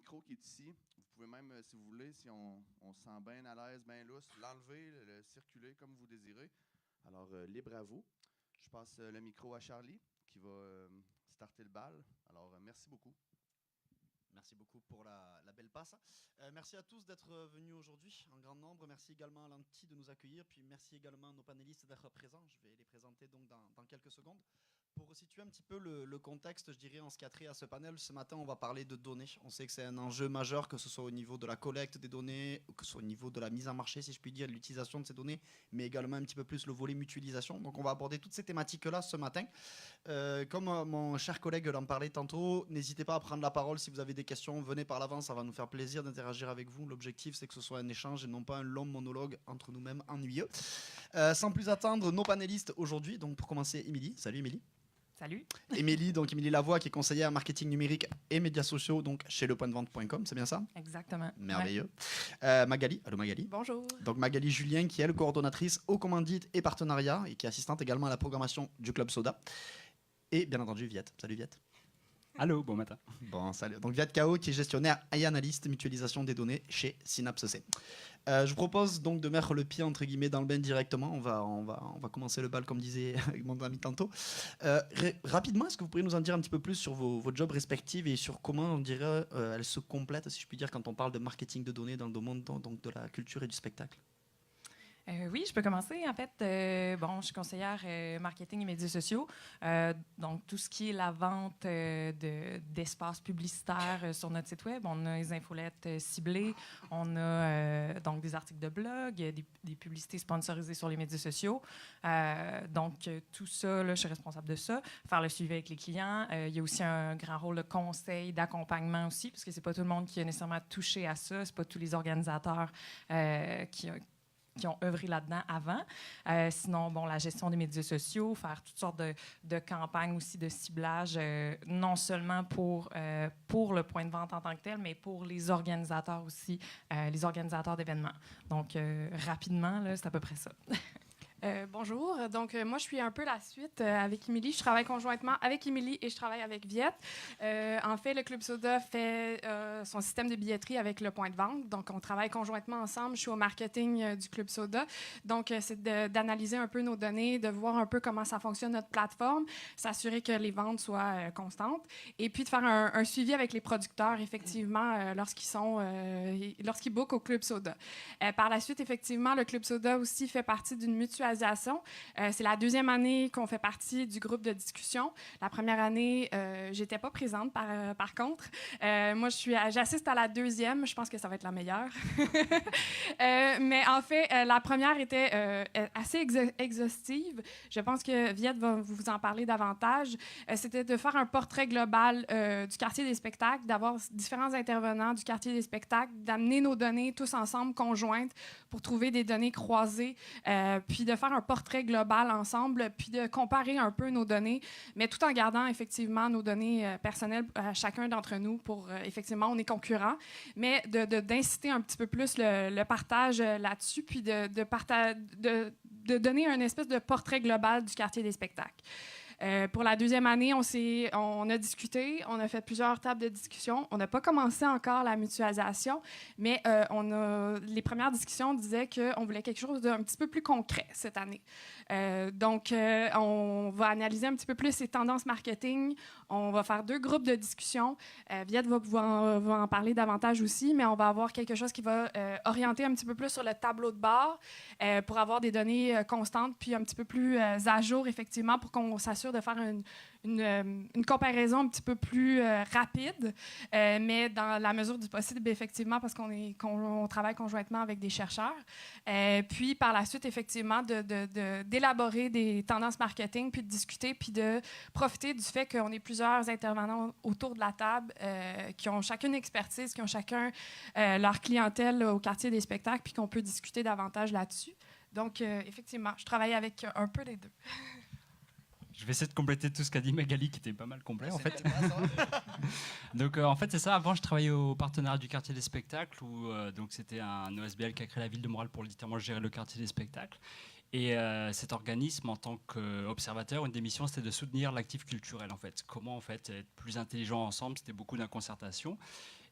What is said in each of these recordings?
micro qui est ici. Vous pouvez même, si vous voulez, si on se sent bien à l'aise, bien lousse, l'enlever, le circuler comme vous désirez. Alors, libre à vous. Je passe le micro à Charlie qui va starter le bal. Alors, merci beaucoup. Merci beaucoup pour la belle passe. Merci à tous d'être venus aujourd'hui en grand nombre. Merci également à l'Anti de nous accueillir. Puis merci également à nos panélistes d'être présents. Je vais les présenter donc dans quelques secondes. Pour situer un petit peu le contexte, je dirais, en ce qui a trait à ce panel, ce matin, on va parler de données. On sait que c'est un enjeu majeur, que ce soit au niveau de la collecte des données, que ce soit au niveau de la mise en marché, si je puis dire, de l'utilisation de ces données, mais également un petit peu plus le volet mutualisation. Donc, on va aborder toutes ces thématiques-là ce matin. Comme mon cher collègue l'en parlait tantôt, n'hésitez pas à prendre la parole si vous avez des questions. Venez par l'avant, ça va nous faire plaisir d'interagir avec vous. L'objectif, c'est que ce soit un échange et non pas un long monologue entre nous-mêmes ennuyeux. Sans plus attendre, nos panélistes aujourd'hui. Donc, pour commencer, Émilie. Salut, Émilie. Salut. Émilie Lavoie, qui est conseillère marketing numérique et médias sociaux donc chez lepointdevente.com, c'est bien ça? Exactement. Merveilleux. Ouais. Magali, allô Magali. Bonjour. Donc Magali Julien, qui est elle coordonnatrice au commandite et partenariat et qui est assistante également à la programmation du Club Soda. Et bien entendu Viette. Salut Viette. Allô, bon matin. Bon, salut. Donc Viette Kao, qui est gestionnaire et analyste mutualisation des données chez Synapse C. Je vous propose donc de mettre le pied entre guillemets dans le bain directement. On va commencer le bal comme disait mon ami tantôt. Rapidement, est-ce que vous pourriez nous en dire un petit peu plus sur vos jobs respectifs et sur comment on dirait elles se complètent, si je puis dire, quand on parle de marketing de données dans le domaine donc de la culture et du spectacle? Oui, je peux commencer. En fait, je suis conseillère marketing et médias sociaux. Donc, tout ce qui est la vente d'espaces publicitaires sur notre site web. On a les infolettes ciblées. On a donc des articles de blog, des publicités sponsorisées sur les médias sociaux. Donc, tout ça, là, je suis responsable de ça. Faire le suivi avec les clients. Il y a aussi un grand rôle de conseil, d'accompagnement aussi, parce que c'est pas tout le monde qui a nécessairement touché à ça. C'est pas tous les organisateurs qui ont œuvré là-dedans avant. Sinon, la gestion des médias sociaux, faire toutes sortes de campagnes aussi de ciblage, non seulement pour le point de vente en tant que tel, mais pour les organisateurs aussi, les organisateurs d'événements. Donc, rapidement, là, c'est à peu près ça. Bonjour. Donc, moi, je suis un peu la suite avec Émilie. Je travaille conjointement avec Émilie et je travaille avec Viette. En fait, le Club Soda fait son système de billetterie avec le point de vente. Donc, on travaille conjointement ensemble. Je suis au marketing du Club Soda. Donc, c'est d'analyser un peu nos données, de voir un peu comment ça fonctionne notre plateforme, s'assurer que les ventes soient constantes et puis de faire un suivi avec les producteurs, effectivement, lorsqu'ils bookent au Club Soda. Par la suite, effectivement, le Club Soda aussi fait partie d'une mutualisation. C'est la deuxième année qu'on fait partie du groupe de discussion. La première année, j'étais pas présente, par contre. Moi, j'assiste à la deuxième. Je pense que ça va être la meilleure. Mais en fait, la première était assez exhaustive. Je pense que Viette va vous en parler davantage. C'était de faire un portrait global du quartier des spectacles, d'avoir différents intervenants du quartier des spectacles, d'amener nos données tous ensemble, conjointes, pour trouver des données croisées, puis de faire un portrait global ensemble, puis de comparer un peu nos données, mais tout en gardant effectivement nos données personnelles à chacun d'entre nous pour, effectivement, on est concurrents, mais d'inciter un petit peu plus le partage là-dessus, puis de donner un espèce de portrait global du quartier des spectacles. Pour la deuxième année, on a discuté, on a fait plusieurs tables de discussion. On n'a pas commencé encore la mutualisation, mais les premières discussions disaient qu'on voulait quelque chose d'un petit peu plus concret cette année. Donc, on va analyser un petit peu plus les tendances marketing. On va faire 2 groupes de discussion. Viette va en parler davantage aussi, mais on va avoir quelque chose qui va orienter un petit peu plus sur le tableau de bord pour avoir des données constantes puis un petit peu plus à jour, effectivement, pour qu'on s'assure de faire une comparaison un petit peu plus rapide, mais dans la mesure du possible, effectivement, parce qu'on travaille conjointement avec des chercheurs. Puis, par la suite, effectivement, d'élaborer des tendances marketing, puis de discuter, puis de profiter du fait qu'on est plusieurs intervenants autour de la table qui ont chacune expertise, qui ont chacun leur clientèle au quartier des spectacles, puis qu'on peut discuter davantage là-dessus. Donc, effectivement, je travaille avec un peu les deux. Je vais essayer de compléter tout ce qu'a dit Magali, qui était pas mal complet, en fait. Donc, en fait, c'est ça. Avant, je travaillais au partenariat du quartier des spectacles, où donc c'était un OSBL qui a créé la ville de Montréal pour littéralement gérer le quartier des spectacles. Et cet organisme, en tant qu'observateur, une des missions, c'était de soutenir l'actif culturel, en fait. Comment, en fait, être plus intelligent ensemble, c'était beaucoup de la concertation.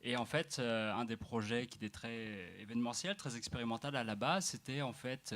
Et en fait, un des projets qui était très événementiel, très expérimental à la base, c'était en fait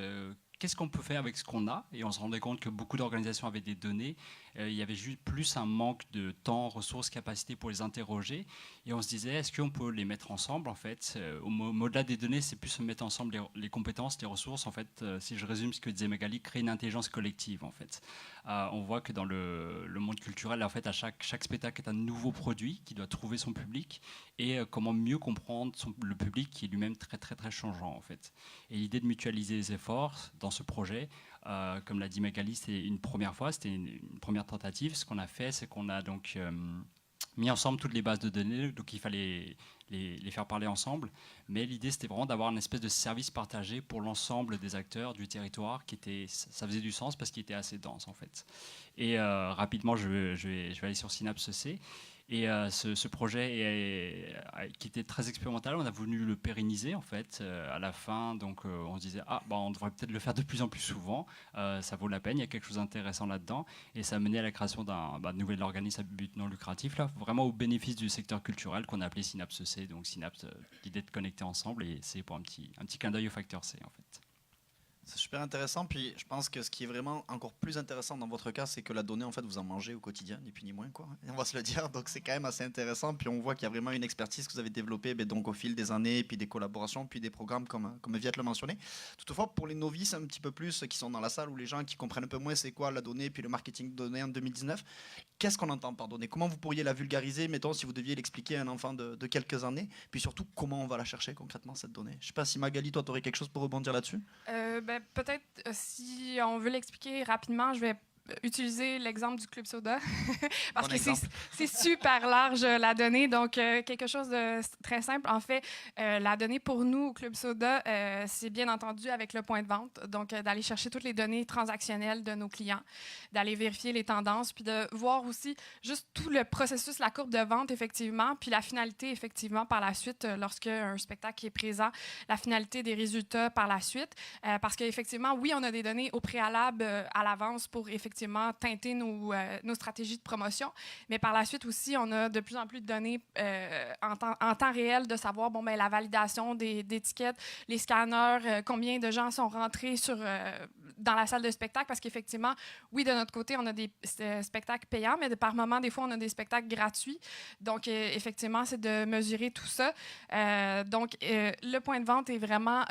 qu'est-ce qu'on peut faire avec ce qu'on a. Et on se rendait compte que beaucoup d'organisations avaient des données. Il y avait juste plus un manque de temps, ressources, capacités pour les interroger. Et on se disait, est-ce qu'on peut les mettre ensemble en fait au-delà des données, c'est plus se mettre ensemble les compétences, les ressources. En fait, si je résume ce que disait Magali, créer une intelligence collective. En fait, on voit que dans le monde culturel, en fait, à chaque spectacle est un nouveau produit qui doit trouver son public et comment mieux comprendre le public qui est lui-même très très très changeant en fait. Et l'idée de mutualiser les efforts dans ce projet, comme l'a dit Magali, c'était une première fois, c'était une première tentative. Ce qu'on a fait, c'est qu'on a donc mis ensemble toutes les bases de données, donc il fallait les faire parler ensemble. Mais l'idée, c'était vraiment d'avoir une espèce de service partagé pour l'ensemble des acteurs du territoire, ça faisait du sens parce qu'il était assez dense en fait. Et rapidement, je vais aller sur Synapse C. Et ce projet qui était très expérimental, on a voulu le pérenniser en fait à la fin. Donc on se disait on devrait peut-être le faire de plus en plus souvent. Ça vaut la peine, il y a quelque chose d'intéressant là-dedans. Et ça a mené à la création d'un nouvel organisme à but non lucratif, là, vraiment au bénéfice du secteur culturel qu'on a appelé Synapse C. Donc Synapse, l'idée de connecter ensemble, et c'est pour un petit clin d'œil au facteur C en fait. C'est super intéressant, puis je pense que ce qui est vraiment encore plus intéressant dans votre cas, c'est que la donnée, en fait, vous en mangez au quotidien, ni plus ni moins, quoi. On va se le dire, donc c'est quand même assez intéressant, puis on voit qu'il y a vraiment une expertise que vous avez développée donc au fil des années, puis des collaborations, puis des programmes comme Viet le mentionnait. Toutefois, pour les novices un petit peu plus, qui sont dans la salle, ou les gens qui comprennent un peu moins c'est quoi la donnée, puis le marketing de données en 2019, qu'est-ce qu'on entend par donnée? Comment vous pourriez la vulgariser, mettons, si vous deviez l'expliquer à un enfant de quelques années, puis surtout, comment on va la chercher concrètement, cette donnée? Je sais pas si Magali, toi, tu aurais quelque chose pour rebondir là-dessus? Peut-être, si on veut l'expliquer rapidement, je vais utiliser l'exemple du Club Soda parce que c'est super large la donnée, donc quelque chose de très simple. En fait, la donnée pour nous au Club Soda, c'est bien entendu avec le point de vente, donc d'aller chercher toutes les données transactionnelles de nos clients, d'aller vérifier les tendances, puis de voir aussi juste tout le processus, la courbe de vente effectivement, puis la finalité effectivement par la suite, lorsque un spectacle est présent, la finalité des résultats par la suite, parce qu'effectivement, oui, on a des données au préalable à l'avance pour effectivement teinter nos stratégies de promotion. Mais par la suite aussi, on a de plus en plus de données en temps réel de savoir la validation d'étiquettes, les scanners, combien de gens sont rentrés dans la salle de spectacle. Parce qu'effectivement, oui, de notre côté, on a des spectacles payants, mais par moment, des fois, on a des spectacles gratuits. Donc, effectivement, c'est de mesurer tout ça. Donc, le point de vente est vraiment...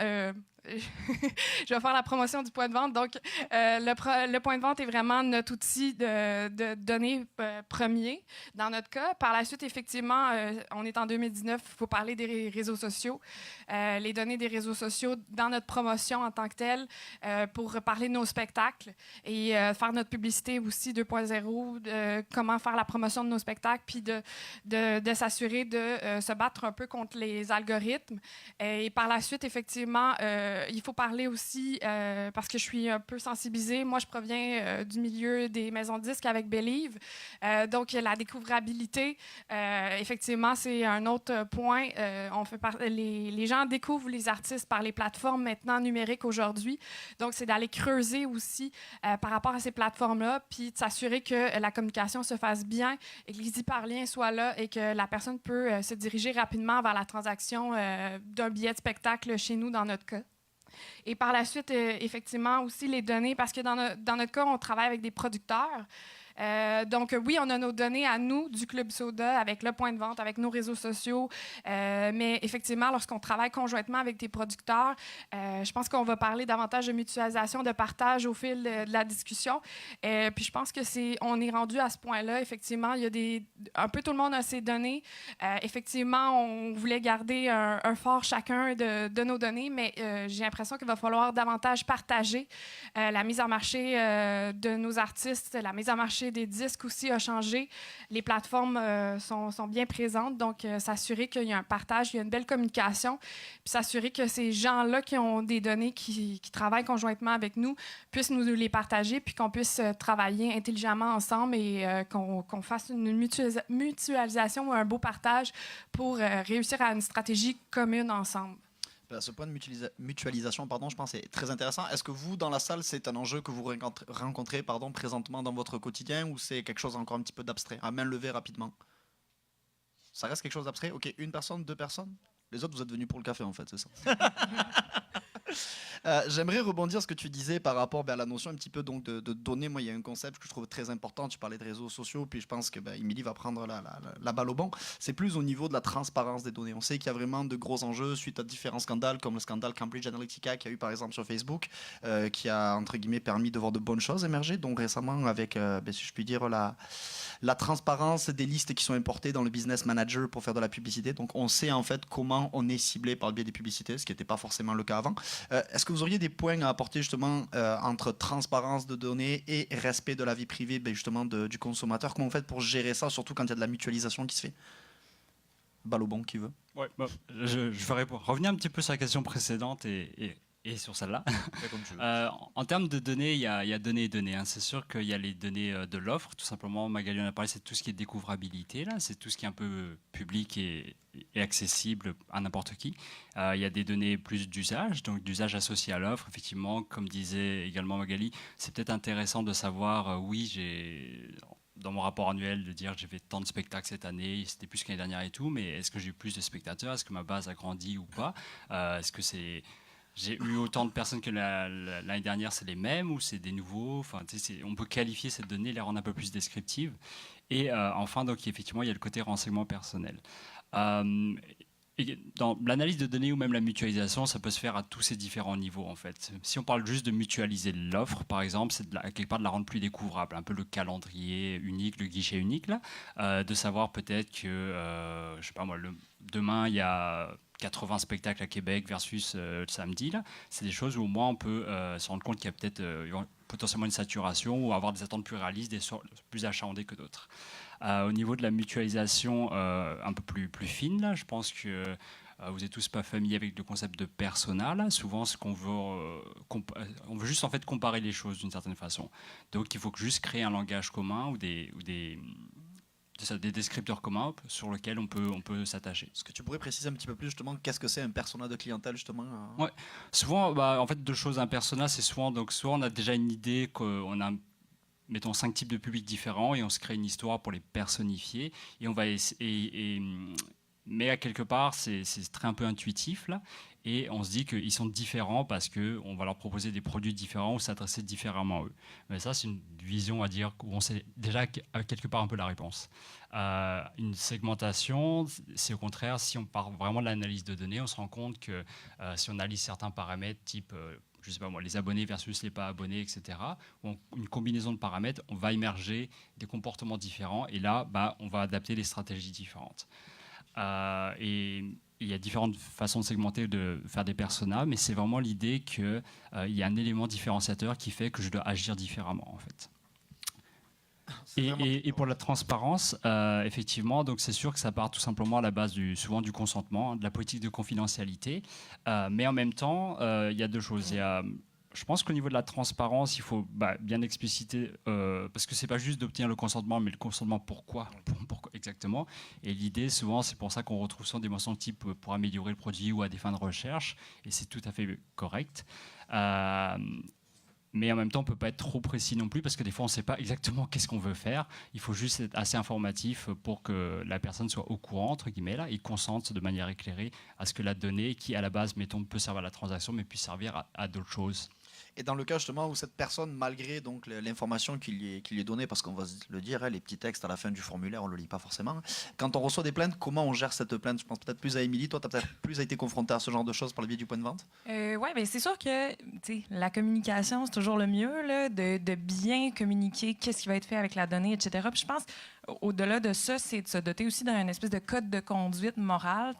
je vais faire la promotion du point de vente. Donc, le point de vente est vraiment notre outil de données premier dans notre cas. Par la suite, effectivement, on est en 2019, il faut parler des réseaux sociaux. Les données des réseaux sociaux dans notre promotion en tant que telle pour parler de nos spectacles et faire notre publicité aussi 2.0, comment faire la promotion de nos spectacles, puis de s'assurer de se battre un peu contre les algorithmes. Et par la suite, effectivement, il faut parler aussi, parce que je suis un peu sensibilisée, moi je proviens du milieu des maisons de disques avec Believe, donc la découvrabilité, effectivement, c'est un autre point. Les gens découvrent les artistes par les plateformes maintenant numériques aujourd'hui, donc c'est d'aller creuser aussi par rapport à ces plateformes-là, puis de s'assurer que la communication se fasse bien et que les hyperliens soient là et que la personne peut se diriger rapidement vers la transaction d'un billet de spectacle chez nous dans notre cas. Et par la suite, effectivement, aussi les données, parce que dans notre cas, on travaille avec des producteurs. Donc, oui, on a nos données à nous du Club Soda avec le point de vente, avec nos réseaux sociaux. Mais effectivement, lorsqu'on travaille conjointement avec des producteurs, je pense qu'on va parler davantage de mutualisation, de partage au fil de la discussion. Puis je pense que on est rendu à ce point-là. Effectivement, il y a un peu tout le monde a ses données. Effectivement, on voulait garder un fort chacun de nos données, mais j'ai l'impression qu'il va falloir davantage partager la mise en marché de nos artistes, la mise en marché des disques aussi a changé. Les plateformes sont bien présentes, donc s'assurer qu'il y a un partage, il y a une belle communication, puis s'assurer que ces gens-là qui ont des données, qui travaillent conjointement avec nous, puissent nous les partager, puis qu'on puisse travailler intelligemment ensemble et qu'on fasse une mutualisation ou un beau partage pour réussir à une stratégie commune ensemble. À ce point de mutualisation, je pense que c'est très intéressant. Est-ce que vous, dans la salle, c'est un enjeu que vous rencontrez présentement dans votre quotidien ou c'est quelque chose encore un petit peu d'abstrait, à main levée rapidement? Ça reste quelque chose d'abstrait. Ok, une personne, deux personnes. Les autres, vous êtes venus pour le café, en fait, c'est ça. J'aimerais rebondir sur ce que tu disais par rapport à la notion un petit peu donc, de données. Moi, il y a un concept que je trouve très important. Tu parlais de réseaux sociaux, puis je pense que Émilie va prendre la balle au bon. C'est plus au niveau de la transparence des données. On sait qu'il y a vraiment de gros enjeux suite à différents scandales, comme le scandale Cambridge Analytica qu'il y a eu par exemple sur Facebook, qui a entre guillemets permis de voir de bonnes choses émerger. Donc récemment, avec, si je puis dire, la transparence des listes qui sont importées dans le Business Manager pour faire de la publicité. Donc on sait en fait comment on est ciblé par le biais des publicités, ce qui n'était pas forcément le cas avant. Est-ce que vous auriez des points à apporter justement entre transparence de données et respect de la vie privée justement du consommateur? Comment vous faites pour gérer ça, surtout quand il y a de la mutualisation qui se fait? Balle au bon, qui veut? Ouais, je vais revenir un petit peu sur la question précédente et sur celle-là. En termes de données, il y a données et données. Hein. C'est sûr qu'il y a les données de l'offre. Tout simplement, Magali en a parlé, c'est tout ce qui est découvrabilité. Là. C'est tout ce qui est un peu public et accessible à n'importe qui. Il y a des données plus d'usage, donc d'usage associé à l'offre. Effectivement, comme disait également Magali, c'est peut-être intéressant de savoir, dans mon rapport annuel, de dire j'ai fait tant de spectacles cette année, c'était plus qu'année dernière et tout, mais est-ce que j'ai eu plus de spectateurs? Est-ce que ma base a grandi ou pas? Est-ce que j'ai eu autant de personnes que l'année dernière, c'est les mêmes ou c'est des nouveaux? Enfin, on peut qualifier cette donnée, les rendre un peu plus descriptives. Et enfin, donc, effectivement, il y a le côté renseignement personnel. Dans l'analyse de données ou même la mutualisation, ça peut se faire à tous ces différents niveaux en fait. Si on parle juste de mutualiser l'offre, par exemple, c'est quelque part de la rendre plus découvrable, un peu le calendrier unique, le guichet unique là, de savoir peut-être que, je sais pas moi, demain il y a 80 spectacles à Québec versus le samedi là. C'est des choses où au moins on peut se rendre compte qu'il y a peut-être potentiellement une saturation ou avoir des attentes plus réalistes, plus achalandées que d'autres. Au niveau de la mutualisation un peu plus fine, là, je pense que vous n'êtes tous pas familiers avec le concept de persona. Là. Souvent, ce qu'on veut, on veut juste en fait comparer les choses d'une certaine façon. Donc, il faut juste créer un langage commun ou des descripteurs communs sur lesquels on peut s'attacher. Est-ce que tu pourrais préciser un petit peu plus justement qu'est-ce que c'est un persona de clientèle justement? Ouais. Souvent, en fait, deux choses. Un persona, c'est soit on a déjà une idée qu'on a mettons 5 types de publics différents et on se crée une histoire pour les personnifier et on va mais à quelque part c'est très un peu intuitif là et on se dit qu'ils sont différents parce qu'on va leur proposer des produits différents ou s'adresser différemment à eux. Mais ça c'est une vision à dire où on sait déjà quelque part un peu la réponse. Une segmentation, c'est au contraire si on part vraiment de l'analyse de données, on se rend compte que si on analyse certains paramètres type je sais pas moi, les abonnés versus les pas abonnés, etc. Une combinaison de paramètres, on va émerger des comportements différents et là, on va adapter des stratégies différentes. Et il y a différentes façons de segmenter, de faire des personas, mais c'est vraiment l'idée qu'il y a un élément différenciateur qui fait que je dois agir différemment, en fait. Et pour la transparence, effectivement, donc c'est sûr que ça part tout simplement à la base souvent du consentement, de la politique de confidentialité. Mais en même temps, il y a deux choses. Je pense qu'au niveau de la transparence, il faut bien expliciter, parce que c'est pas juste d'obtenir le consentement, mais le consentement pourquoi exactement. Et l'idée, souvent, c'est pour ça qu'on retrouve souvent des mentions type pour améliorer le produit ou à des fins de recherche, et c'est tout à fait correct. Mais en même temps, on ne peut pas être trop précis non plus parce que des fois, on ne sait pas exactement qu'est-ce qu'on veut faire. Il faut juste être assez informatif pour que la personne soit au courant, entre guillemets, là, et consente de manière éclairée à ce que la donnée, qui à la base, mettons, peut servir à la transaction, mais puisse servir à d'autres choses. Et dans le cas justement où cette personne, malgré donc l'information qui lui est donnée, parce qu'on va le dire, les petits textes à la fin du formulaire, on ne le lit pas forcément. Quand on reçoit des plaintes, comment on gère cette plainte? Je pense peut-être plus à Émilie. Toi, tu as peut-être plus été confrontée à ce genre de choses par le biais du point de vente? Oui, c'est sûr que la communication, c'est toujours le mieux, là, de bien communiquer qu'est-ce qui va être fait avec la donnée, etc. Puis je pense au-delà de ça, c'est de se doter aussi d'un espèce de code de conduite morale,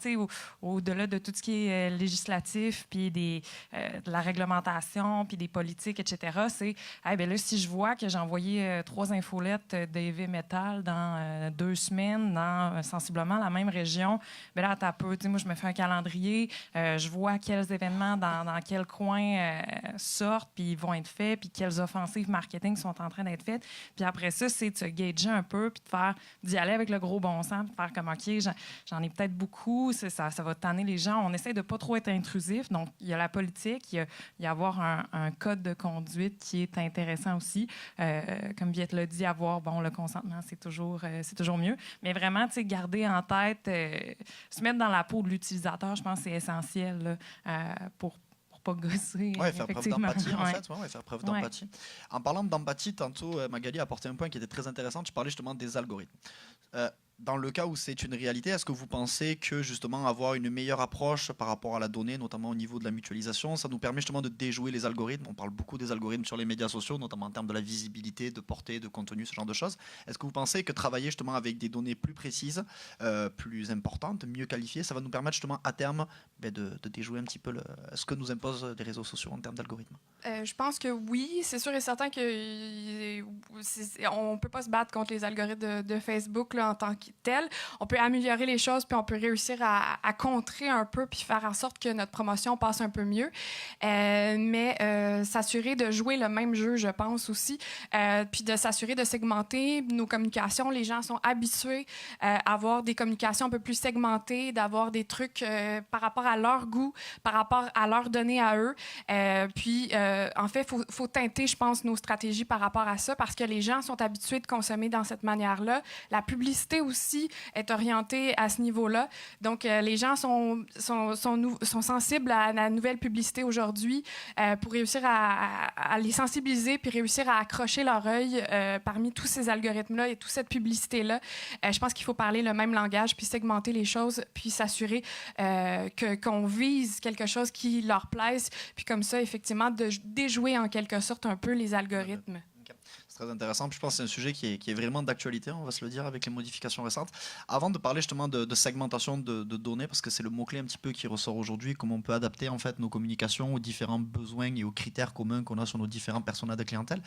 au-delà de tout ce qui est législatif, puis de la réglementation, puis des politiques, etc. C'est, là, si je vois que j'ai envoyé 3 infolettes d'heavy metal dans 2 semaines, dans sensiblement la même région, là, t'as peu, moi, je me fais un calendrier, je vois quels événements dans quel coin sortent, puis ils vont être faits, puis quelles offensives marketing sont en train d'être faites. Puis après ça, c'est de se gager un peu, puis de d'y aller avec le gros bon sens, de faire comme, OK, j'en ai peut-être beaucoup, ça va tanner les gens. On essaie de pas trop être intrusif. Donc, il y a la politique, il y a avoir un code de conduite qui est intéressant aussi. Comme Viette l'a dit, avoir le consentement, c'est toujours mieux. Mais vraiment, tu sais, garder en tête, se mettre dans la peau de l'utilisateur, je pense que c'est essentiel là, pour pas gosser. Oui, faire preuve d'empathie, en fait. Ouais, faire preuve d'empathie. Ouais. En parlant d'empathie, tantôt, Magali a apporté un point qui était très intéressant. Tu parlais justement des algorithmes. Dans le cas où c'est une réalité, est-ce que vous pensez que justement avoir une meilleure approche par rapport à la donnée, notamment au niveau de la mutualisation, ça nous permet justement de déjouer les algorithmes? On parle beaucoup des algorithmes sur les médias sociaux, notamment en termes de la visibilité, de portée, de contenu, ce genre de choses. Est-ce que vous pensez que travailler justement avec des données plus précises, plus importantes, mieux qualifiées, ça va nous permettre justement à terme de déjouer un petit peu ce que nous imposent les réseaux sociaux en termes d'algorithmes? Je pense que oui. C'est sûr et certain qu'on ne peut pas se battre contre les algorithmes de Facebook là, en tant que tel. On peut améliorer les choses, puis on peut réussir à contrer un peu, puis faire en sorte que notre promotion passe un peu mieux. Mais s'assurer de jouer le même jeu, je pense aussi, puis de s'assurer de segmenter nos communications. Les gens sont habitués à avoir des communications un peu plus segmentées, d'avoir des trucs par rapport à leur goût, par rapport à leurs données à eux. Puis, en fait, faut teinter, je pense, nos stratégies par rapport à ça, parce que les gens sont habitués de consommer dans cette manière-là. La publicité aussi est orientée à ce niveau-là. Donc, les gens sont sensibles à la nouvelle publicité aujourd'hui pour réussir à les sensibiliser puis réussir à accrocher leur œil parmi tous ces algorithmes-là et toute cette publicité-là. Je pense qu'il faut parler le même langage puis segmenter les choses puis s'assurer qu'on vise quelque chose qui leur plaise puis comme ça, effectivement, de déjouer en quelque sorte un peu les algorithmes. C'est très intéressant. Puis je pense que c'est un sujet qui est vraiment d'actualité, on va se le dire, avec les modifications récentes. Avant de parler justement de segmentation de données, parce que c'est le mot-clé un petit peu qui ressort aujourd'hui, comment on peut adapter en fait nos communications aux différents besoins et aux critères communs qu'on a sur nos différents personas de clientèle,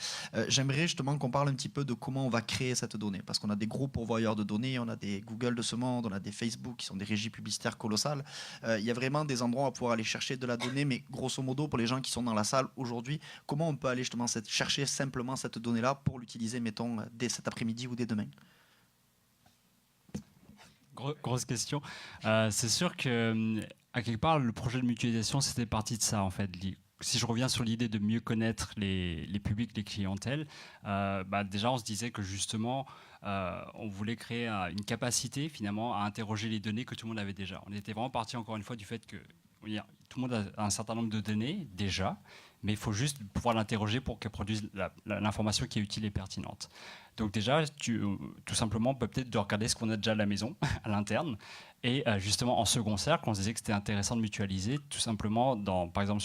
j'aimerais justement qu'on parle un petit peu de comment on va créer cette donnée. Parce qu'on a des gros pourvoyeurs de données, on a des Google de ce monde, on a des Facebook qui sont des régies publicitaires colossales. Il y a vraiment des endroits à pouvoir aller chercher de la donnée, mais grosso modo, pour les gens qui sont dans la salle aujourd'hui, comment on peut aller justement chercher simplement cette donnée-là pour l'utiliser, mettons, dès cet après-midi ou dès demain? Grosse question. C'est sûr que, à quelque part, le projet de mutualisation, c'était parti de ça, en fait. Si je reviens sur l'idée de mieux connaître les publics, les clientèles, déjà, on se disait que justement, on voulait créer une capacité, finalement, à interroger les données que tout le monde avait déjà. On était vraiment parti, encore une fois, du fait que tout le monde a un certain nombre de données, déjà, mais il faut juste pouvoir l'interroger pour qu'elle produise l'information qui est utile et pertinente. Donc déjà, tout simplement, on peut peut-être de regarder ce qu'on a déjà à la maison, à l'interne, et justement, en second cercle, on se disait que c'était intéressant de mutualiser, tout simplement, par exemple,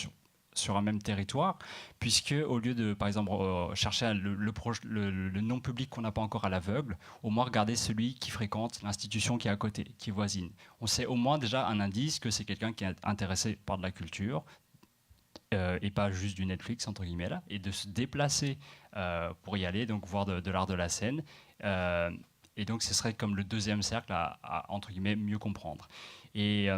sur un même territoire, puisque au lieu de, par exemple, chercher le nom public qu'on n'a pas encore à l'aveugle, au moins regarder celui qui fréquente l'institution qui est à côté, qui est voisine. On sait au moins déjà un indice que c'est quelqu'un qui est intéressé par de la culture, et pas juste du Netflix, entre guillemets, là, et de se déplacer pour y aller, donc voir de l'art de la scène. Et donc, ce serait comme le deuxième cercle à entre guillemets, mieux comprendre. Et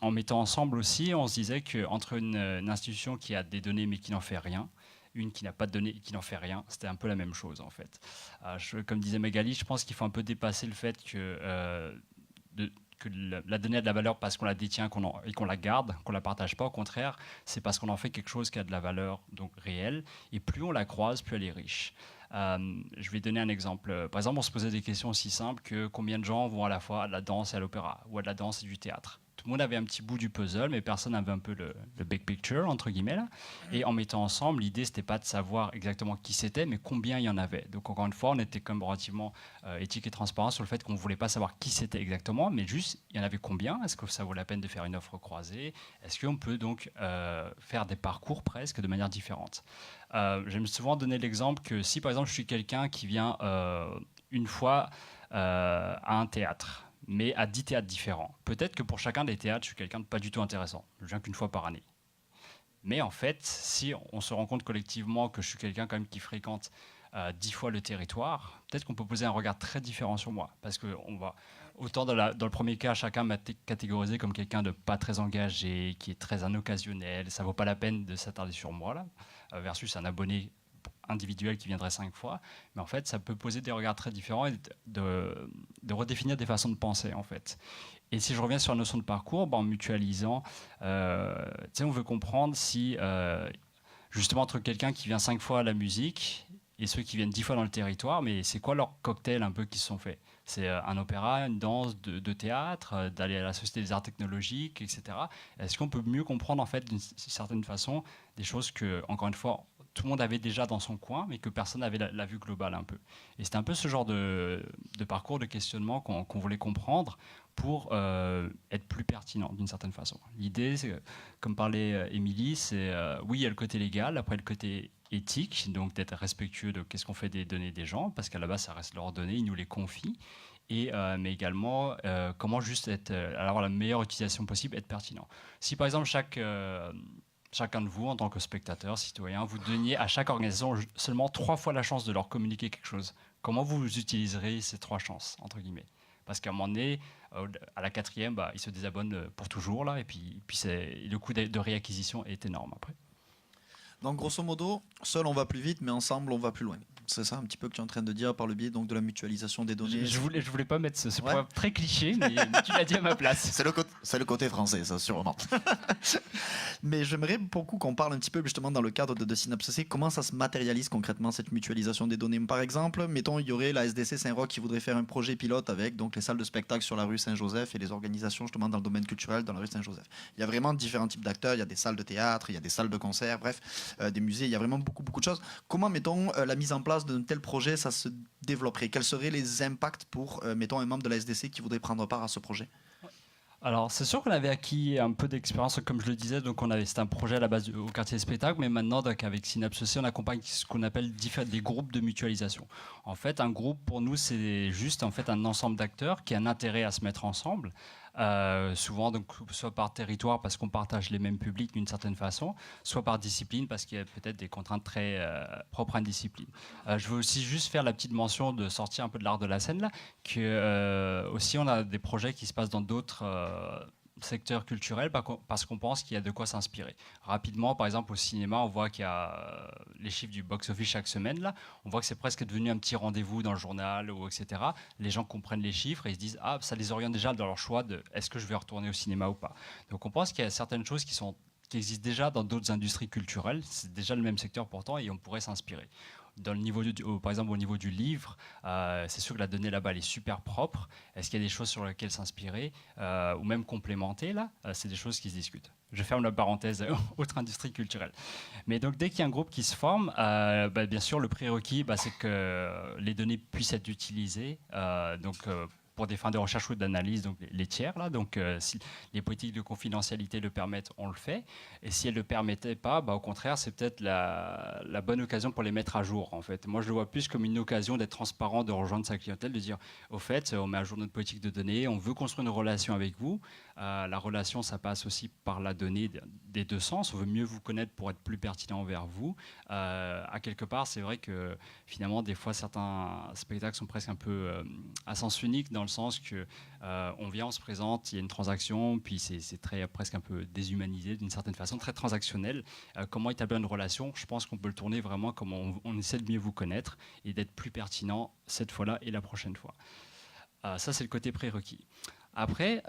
en mettant ensemble aussi, on se disait qu'entre une institution qui a des données mais qui n'en fait rien, une qui n'a pas de données et qui n'en fait rien, c'était un peu la même chose, en fait. Comme disait Magali, je pense qu'il faut un peu dépasser le fait que la donnée a de la valeur parce qu'on la détient et qu'on la garde, qu'on ne la partage pas. Au contraire, c'est parce qu'on en fait quelque chose qui a de la valeur donc réelle. Et plus on la croise, plus elle est riche. Je vais donner un exemple. Par exemple, on se posait des questions aussi simples que combien de gens vont à la fois à la danse et à l'opéra, ou à de la danse et du théâtre. Tout le monde avait un petit bout du puzzle, mais personne n'avait un peu le big picture, entre guillemets. Là. Et en mettant ensemble, l'idée, ce n'était pas de savoir exactement qui c'était, mais combien il y en avait. Donc, encore une fois, on était comme relativement éthique et transparent sur le fait qu'on ne voulait pas savoir qui c'était exactement, mais juste, il y en avait combien? Est-ce que ça vaut la peine de faire une offre croisée? Est-ce qu'on peut donc faire des parcours presque de manière différente? J'aime souvent donner l'exemple que si, par exemple, je suis quelqu'un qui vient une fois à un théâtre, mais à 10 théâtres différents. Peut-être que pour chacun des théâtres, je suis quelqu'un de pas du tout intéressant. Je viens qu'une fois par année. Mais en fait, si on se rend compte collectivement que je suis quelqu'un quand même qui fréquente 10 fois le territoire, peut-être qu'on peut poser un regard très différent sur moi. Parce que autant dans le premier cas, chacun m'a catégorisé comme quelqu'un de pas très engagé, qui est très un occasionnel, ça vaut pas la peine de s'attarder sur moi, là, versus un abonné individuel qui viendrait 5 fois, mais en fait, ça peut poser des regards très différents et de redéfinir des façons de penser, en fait. Et si je reviens sur la notion de parcours, en mutualisant, on veut comprendre si, justement, entre quelqu'un qui vient 5 fois à la musique et ceux qui viennent 10 fois dans le territoire, mais c'est quoi leur cocktail un peu qui se sont faits? C'est un opéra, une danse, de théâtre, d'aller à la Société des Arts Technologiques, etc. Est-ce qu'on peut mieux comprendre, en fait, d'une certaine façon, des choses que, encore une fois, tout le monde avait déjà dans son coin, mais que personne n'avait la vue globale un peu. Et c'est un peu ce genre de parcours, de questionnement qu'on voulait comprendre pour être plus pertinent d'une certaine façon. L'idée, comme parlait Émilie, c'est oui, il y a le côté légal, après le côté éthique, donc d'être respectueux de qu'est-ce qu'on fait des données des gens, parce qu'à la base, ça reste leurs données, ils nous les confient, mais également comment juste avoir la meilleure utilisation possible, être pertinent. Si par exemple chacun de vous, en tant que spectateur, citoyen, vous donniez à chaque organisation seulement 3 fois la chance de leur communiquer quelque chose, comment vous utiliserez ces 3 chances, entre guillemets? Parce qu'à un moment donné, à la 4e, ils se désabonnent pour toujours, là, et puis le coût de réacquisition est énorme après. Donc, grosso modo, seul on va plus vite, mais ensemble on va plus loin. C'est ça un petit peu que tu es en train de dire par le biais donc, de la mutualisation des données. Je voulais pas mettre ce point très cliché, mais tu l'as dit à ma place. C'est le côté français, ça, sûrement. Mais j'aimerais beaucoup qu'on parle un petit peu justement dans le cadre de Synapse.cc, comment ça se matérialise concrètement cette mutualisation des données. Par exemple, mettons, il y aurait la SDC Saint-Roch qui voudrait faire un projet pilote avec donc, les salles de spectacle sur la rue Saint-Joseph et les organisations justement dans le domaine culturel dans la rue Saint-Joseph. Il y a vraiment différents types d'acteurs, il y a des salles de théâtre, il y a des salles de concert, bref, des musées, il y a vraiment beaucoup de choses. Comment, mettons, la mise en place d'un tel projet, ça se développerait? Quels seraient les impacts pour, mettons, un membre de la SDC qui voudrait prendre part à ce projet? Alors, c'est sûr qu'on avait acquis un peu d'expérience, comme je le disais, donc c'était un projet à la base au quartier des spectacles, mais maintenant, donc, avec Synapse.cc, on accompagne ce qu'on appelle des groupes de mutualisation. En fait, un groupe, pour nous, c'est juste en fait, un ensemble d'acteurs qui a un intérêt à se mettre ensemble, souvent donc, soit par territoire, parce qu'on partage les mêmes publics d'une certaine façon, soit par discipline, parce qu'il y a peut-être des contraintes très propres à une discipline. Je veux aussi juste faire la petite mention de sortir un peu de l'art de la scène, là, que aussi on a des projets qui se passent dans d'autres secteur culturel parce qu'on pense qu'il y a de quoi s'inspirer. Rapidement, par exemple, au cinéma, on voit qu'il y a les chiffres du box-office chaque semaine. Là. On voit que c'est presque devenu un petit rendez-vous dans le journal, ou etc. Les gens comprennent les chiffres et ils se disent « Ah, ça les oriente déjà dans leur choix de est-ce que je vais retourner au cinéma ou pas ?» Donc on pense qu'il y a certaines choses qui existent déjà dans d'autres industries culturelles. C'est déjà le même secteur pourtant et on pourrait s'inspirer. Dans le niveau par exemple, au niveau du livre, c'est sûr que la donnée là-bas elle est super propre. Est-ce qu'il y a des choses sur lesquelles s'inspirer ou même complémenter là c'est des choses qui se discutent. Je ferme la parenthèse autre industrie culturelle. Mais donc dès qu'il y a un groupe qui se forme, bien sûr le prérequis c'est que les données puissent être utilisées. Pour des fins de recherche ou d'analyse, donc les tiers, là, donc si les politiques de confidentialité le permettent, on le fait. Et si elles ne le permettaient pas, au contraire, c'est peut-être la bonne occasion pour les mettre à jour, en fait. Moi, je le vois plus comme une occasion d'être transparent, de rejoindre sa clientèle, de dire, au fait, on met à jour notre politique de données, on veut construire une relation avec vous. La relation, ça passe aussi par la donnée des deux sens. On veut mieux vous connaître pour être plus pertinent envers vous. À quelque part, c'est vrai que finalement, des fois, certains spectacles sont presque un peu à sens unique dans le sens que on vient, on se présente, il y a une transaction, puis c'est presque un peu déshumanisé d'une certaine façon, très transactionnel. Comment établir une relation? Je pense qu'on peut le tourner vraiment comme on essaie de mieux vous connaître et d'être plus pertinent cette fois-là et la prochaine fois. Ça, c'est le côté prérequis. Après,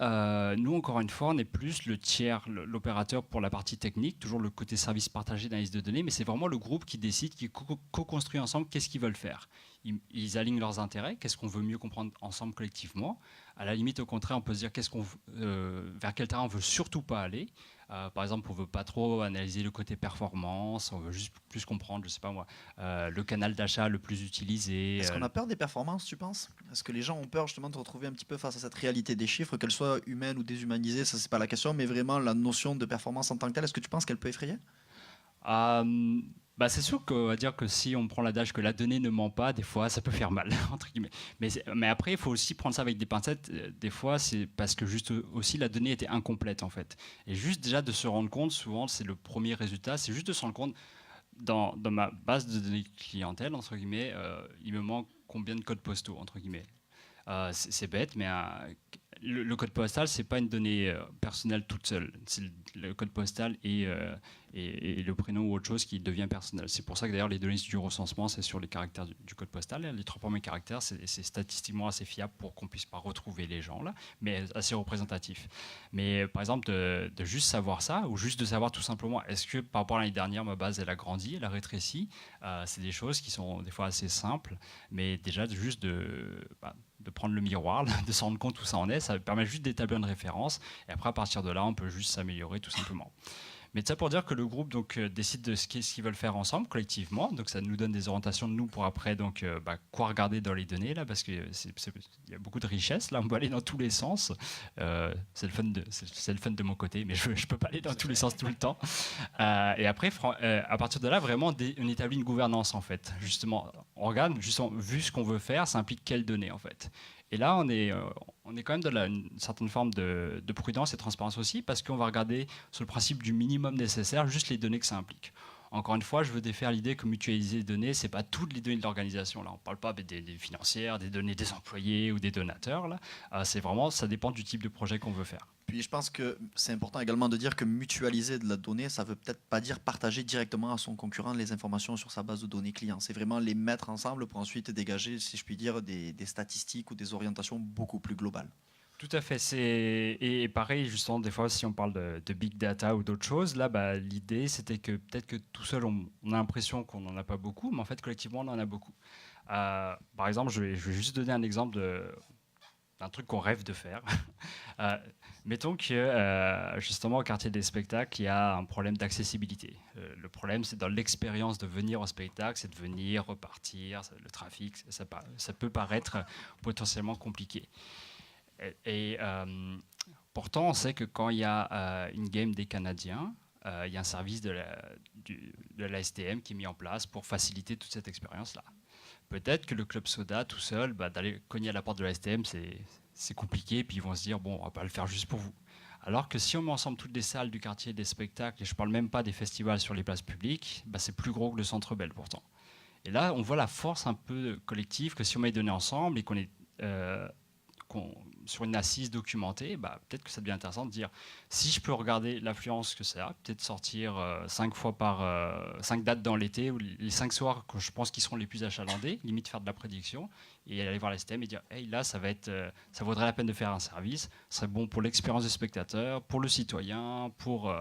nous, encore une fois, on est plus le tiers, l'opérateur pour la partie technique, toujours le côté service partagé d'analyse de données, mais c'est vraiment le groupe qui décide, qui co-construit ensemble qu'est-ce qu'ils veulent faire. Ils alignent leurs intérêts, qu'est-ce qu'on veut mieux comprendre ensemble collectivement. À la limite, au contraire, on peut se dire vers quel terrain on ne veut surtout pas aller. Par exemple, on ne veut pas trop analyser le côté performance, on veut juste plus comprendre, je ne sais pas moi, le canal d'achat le plus utilisé. Est-ce qu'on a peur des performances, tu penses? Est-ce que les gens ont peur justement de se retrouver un petit peu face à cette réalité des chiffres, qu'elle soit humaine ou déshumanisée, ça c'est pas la question, mais vraiment la notion de performance en tant que telle, est-ce que tu penses qu'elle peut effrayer? C'est sûr qu'on va dire que si on prend l'adage que la donnée ne ment pas, des fois, ça peut faire mal, entre guillemets. Mais après, il faut aussi prendre ça avec des pincettes. Des fois, c'est parce que juste aussi la donnée était incomplète, en fait. Et juste déjà de se rendre compte, souvent, c'est le premier résultat, c'est juste de se rendre compte, dans ma base de données clientèle, entre guillemets, il me manque combien de codes postaux, entre guillemets. C'est bête, mais le code postal, c'est pas une donnée personnelle toute seule. C'est le code postal et le prénom ou autre chose qui devient personnel. C'est pour ça que d'ailleurs les données du recensement, c'est sur les caractères du code postal. Les 3 premiers caractères, c'est statistiquement assez fiable pour qu'on puisse pas retrouver les gens là, mais assez représentatif. Mais par exemple, de juste savoir ça, ou juste de savoir tout simplement, est-ce que par rapport à l'année dernière, ma base elle a grandi, elle a rétréci, c'est des choses qui sont des fois assez simples, mais déjà juste de prendre le miroir, de se rendre compte où ça en est, ça permet juste d'établir une référence, et après à partir de là, on peut juste s'améliorer tout simplement. Mais ça pour dire que le groupe décide de ce qu'ils veulent faire ensemble, collectivement. Donc ça nous donne des orientations de nous pour après quoi regarder dans les données, là, parce qu'il y a beaucoup de richesse. Là, on peut aller dans tous les sens. C'est le fun de mon côté, mais je ne peux pas aller dans tous les sens tout le temps. Et après, à partir de là, vraiment, on établit une gouvernance, en fait. Justement, on regarde, vu ce qu'on veut faire, ça implique quelles données, en fait. Et là, on est quand même dans une certaine forme de prudence et de transparence aussi, parce qu'on va regarder sur le principe du minimum nécessaire, juste les données que ça implique. Encore une fois, je veux défaire l'idée que mutualiser les données, ce n'est pas toutes les données de l'organisation. Là, on ne parle pas des financières, des données des employés ou des donateurs. Là. C'est vraiment, ça dépend du type de projet qu'on veut faire. Puis je pense que c'est important également de dire que mutualiser de la donnée, ça ne veut peut-être pas dire partager directement à son concurrent les informations sur sa base de données client. C'est vraiment les mettre ensemble pour ensuite dégager, si je puis dire, des statistiques ou des orientations beaucoup plus globales. Tout à fait. Et pareil, justement, des fois, si on parle de big data ou d'autres choses, là, l'idée, c'était que peut-être que tout seul, on a l'impression qu'on n'en a pas beaucoup, mais en fait, collectivement, on en a beaucoup. Par exemple, je vais juste donner un exemple d'un truc qu'on rêve de faire. Mettons que, justement, au quartier des spectacles, il y a un problème d'accessibilité. Le problème, c'est dans l'expérience de venir au spectacle, c'est de venir, repartir, le trafic, ça peut paraître potentiellement compliqué. Et pourtant, on sait que quand il y a une game des Canadiens, il y a un service de la STM qui est mis en place pour faciliter toute cette expérience-là. Peut-être que le Club Soda, tout seul, d'aller cogner à la porte de la STM, c'est compliqué, puis ils vont se dire, bon, on va pas le faire juste pour vous. Alors que si on met ensemble toutes les salles du quartier des spectacles, et je ne parle même pas des festivals sur les places publiques, c'est plus gros que le Centre Bell pourtant. Et là, on voit la force un peu collective que si on met les données ensemble et qu'on est sur une assise documentée, peut-être que ça devient intéressant de dire si je peux regarder l'affluence que ça a, peut-être sortir 5 dates dans l'été ou les 5 soirs que je pense qui seront les plus achalandés, limite faire de la prédiction et aller voir la STM et dire hey, là ça vaudrait la peine de faire un service, ce serait bon pour l'expérience du spectateur, pour le citoyen, pour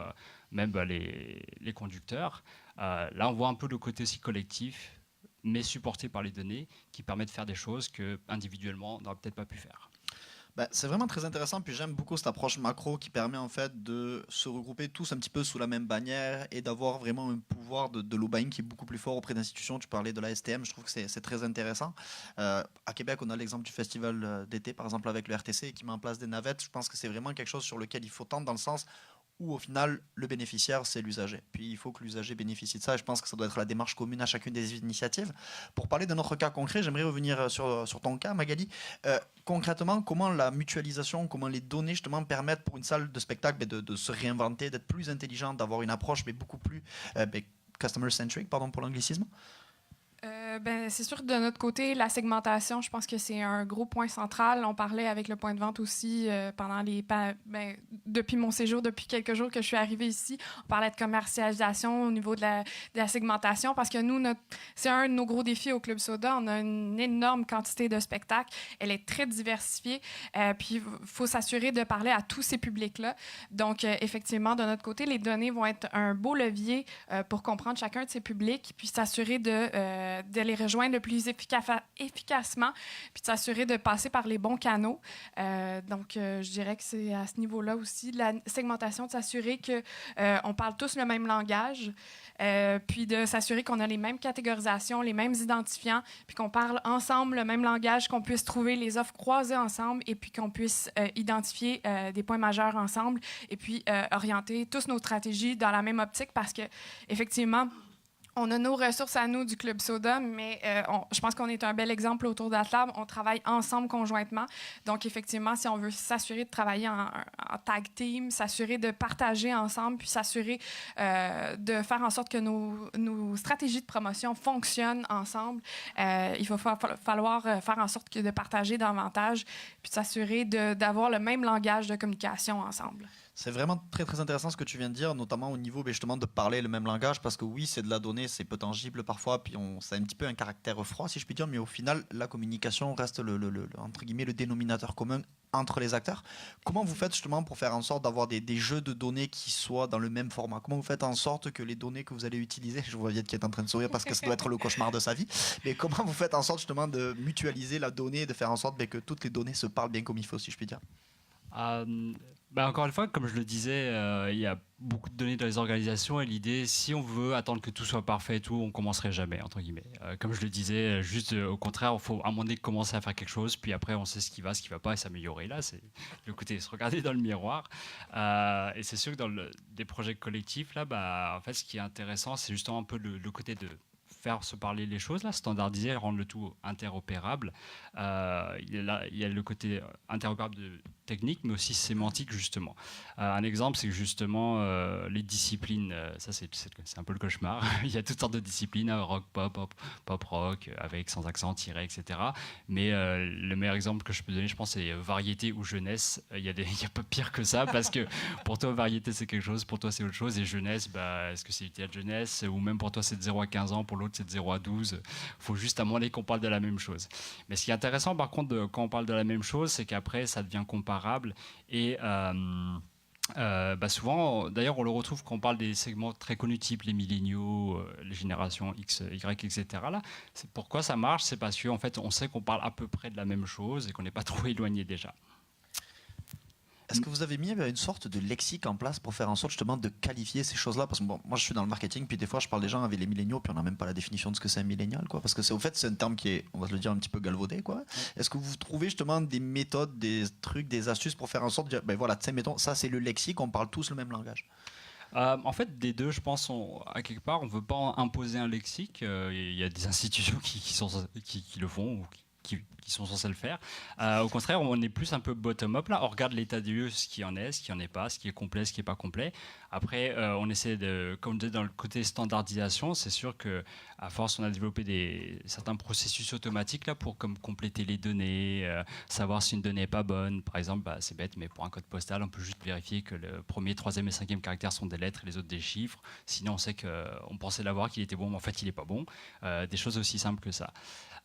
même les conducteurs. Là on voit un peu le côté aussi collectif mais supporté par les données qui permet de faire des choses que individuellement on n'aurait peut-être pas pu faire. C'est vraiment très intéressant, puis j'aime beaucoup cette approche macro qui permet en fait de se regrouper tous un petit peu sous la même bannière et d'avoir vraiment un pouvoir de lobbying qui est beaucoup plus fort auprès d'institutions. Tu parlais de la STM, je trouve que c'est très intéressant. À Québec, on a l'exemple du festival d'été, par exemple avec le RTC, qui met en place des navettes. Je pense que c'est vraiment quelque chose sur lequel il faut tendre dans le sens où au final, le bénéficiaire, c'est l'usager. Puis il faut que l'usager bénéficie de ça, et je pense que ça doit être la démarche commune à chacune des initiatives. Pour parler de notre cas concret, j'aimerais revenir sur ton cas, Magali. Concrètement, comment la mutualisation, comment les données justement permettent pour une salle de spectacle de se réinventer, d'être plus intelligente, d'avoir une approche beaucoup plus customer-centric, pardon pour l'anglicisme? C'est sûr que de notre côté, la segmentation, je pense que c'est un gros point central. On parlait avec le point de vente aussi pendant depuis mon séjour, depuis quelques jours que je suis arrivée ici, on parlait de commercialisation au niveau de la segmentation parce que nous, c'est un de nos gros défis au Club Soda. On a une énorme quantité de spectacles. Elle est très diversifiée. Puis il faut s'assurer de parler à tous ces publics-là. Donc, effectivement, de notre côté, les données vont être un beau levier pour comprendre chacun de ces publics puis s'assurer de les rejoindre le plus efficacement, puis de s'assurer de passer par les bons canaux. Donc, je dirais que c'est à ce niveau-là aussi, de la segmentation, de s'assurer qu'on parle tous le même langage, puis de s'assurer qu'on a les mêmes catégorisations, les mêmes identifiants, puis qu'on parle ensemble le même langage, qu'on puisse trouver les offres croisées ensemble, et puis qu'on puisse identifier des points majeurs ensemble, et puis orienter tous nos stratégies dans la même optique, parce que effectivement, On a nos ressources à nous du Club Soda, mais je pense qu'on est un bel exemple autour de la table. On travaille ensemble conjointement. Donc, effectivement, si on veut s'assurer de travailler en tag team, s'assurer de partager ensemble, puis s'assurer de faire en sorte que nos stratégies de promotion fonctionnent ensemble, il va falloir faire en sorte de partager davantage, puis de s'assurer d'avoir le même langage de communication ensemble. C'est vraiment très très intéressant ce que tu viens de dire, notamment au niveau justement de parler le même langage, parce que oui, c'est de la donnée, c'est peu tangible parfois, puis ça a un petit peu un caractère froid, si je puis dire, mais au final, la communication reste entre guillemets, le dénominateur commun entre les acteurs. Comment vous faites justement pour faire en sorte d'avoir des jeux de données qui soient dans le même format? Comment vous faites en sorte que les données que vous allez utiliser, je vois Viette qui est en train de sourire parce que ça doit être le cauchemar de sa vie, mais comment vous faites en sorte justement de mutualiser la donnée et de faire en sorte que toutes les données se parlent bien comme il faut, si je puis dire? Encore une fois, comme je le disais, il y a beaucoup de données dans les organisations et l'idée, si on veut attendre que tout soit parfait et tout, on commencerait jamais, entre guillemets. Comme je le disais, juste au contraire, il faut à un moment donné commencer à faire quelque chose, puis après on sait ce qui va pas et s'améliorer. Là, c'est le côté se regarder dans le miroir. Et c'est sûr que dans des projets collectifs, là, en fait, ce qui est intéressant, c'est justement un peu le côté de faire se parler les choses, là, standardiser, rendre le tout interopérable. Il y a le côté interopérable technique, mais aussi sémantique, justement. Un exemple, c'est que justement, les disciplines, ça c'est un peu le cauchemar. Il y a toutes sortes de disciplines, rock, pop rock, avec sans accent, tiré, etc. Mais le meilleur exemple que je peux donner, je pense, c'est variété ou jeunesse. Il y a pas pire que ça, parce que pour toi, variété, c'est quelque chose, pour toi, c'est autre chose. Et jeunesse, est-ce que c'est du théâtre jeunesse, ou même pour toi, c'est de 0 à 15 ans, pour l'autre, c'est de 0 à 12. Il faut juste à moins qu'on parle de la même chose. Mais ce qui est intéressant, par contre, quand on parle de la même chose, c'est qu'après, ça devient comparable. Et souvent, d'ailleurs, on le retrouve quand on parle des segments très connus, type les milléniaux, les générations X, Y, etc. Là, pourquoi ça marche? C'est parce qu'en fait, on sait qu'on parle à peu près de la même chose et qu'on n'est pas trop éloigné déjà. Est-ce que vous avez mis une sorte de lexique en place pour faire en sorte justement de qualifier ces choses-là? Parce que moi je suis dans le marketing, puis des fois je parle des gens avec les milléniaux, puis on n'a même pas la définition de ce que c'est un millénial, quoi. Parce que c'est un terme qui est, on va se le dire, un petit peu galvaudé, quoi. Est-ce que vous trouvez justement des méthodes, des trucs, des astuces pour faire en sorte de dire, voilà, mettons, ça c'est le lexique, on parle tous le même langage? En fait, des deux, je pense, à quelque part, on ne veut pas imposer un lexique. Il y a des institutions qui le font, ou qui sont censés le faire. Au contraire, on est plus un peu bottom-up. Là, on regarde l'état des lieux, ce qui en est, ce qui en est pas, ce qui est complet, ce qui n'est pas complet. Après, on essaie de, comme je disais, dans le côté standardisation, c'est sûr qu'à force, on a développé certains processus automatiques là, pour compléter les données, savoir si une donnée n'est pas bonne. Par exemple, c'est bête, mais pour un code postal, on peut juste vérifier que le premier, troisième et cinquième caractère sont des lettres et les autres des chiffres. Sinon, on sait qu'on pensait l'avoir, qu'il était bon, mais en fait, il n'est pas bon. Des choses aussi simples que ça.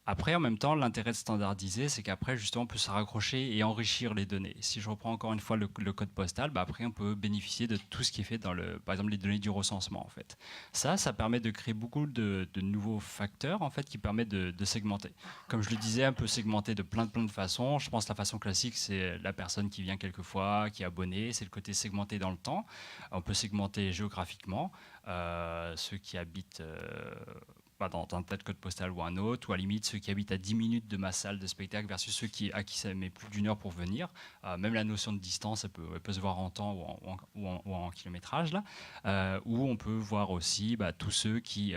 Après, en même temps, l'intérêt de standardiser, c'est qu'après, justement, on peut se raccrocher et enrichir les données. Si je reprends encore une fois le code postal, après, on peut bénéficier de tout ce qui est fait dans par exemple, les données du recensement, en fait. Ça permet de créer beaucoup de nouveaux facteurs, en fait, qui permettent de segmenter. Comme je le disais, on peut segmenter de plein de façons. Je pense que la façon classique, c'est la personne qui vient quelquefois, qui est abonnée. C'est le côté segmenté dans le temps. On peut segmenter géographiquement. Ceux qui habitent... dans un tel code postal ou un autre, ou à la limite ceux qui habitent à 10 minutes de ma salle de spectacle versus ceux à qui ça met plus d'1 heure pour venir. Même la notion de distance, elle peut se voir en temps ou en kilométrage. Là. Ou on peut voir aussi tous ceux qui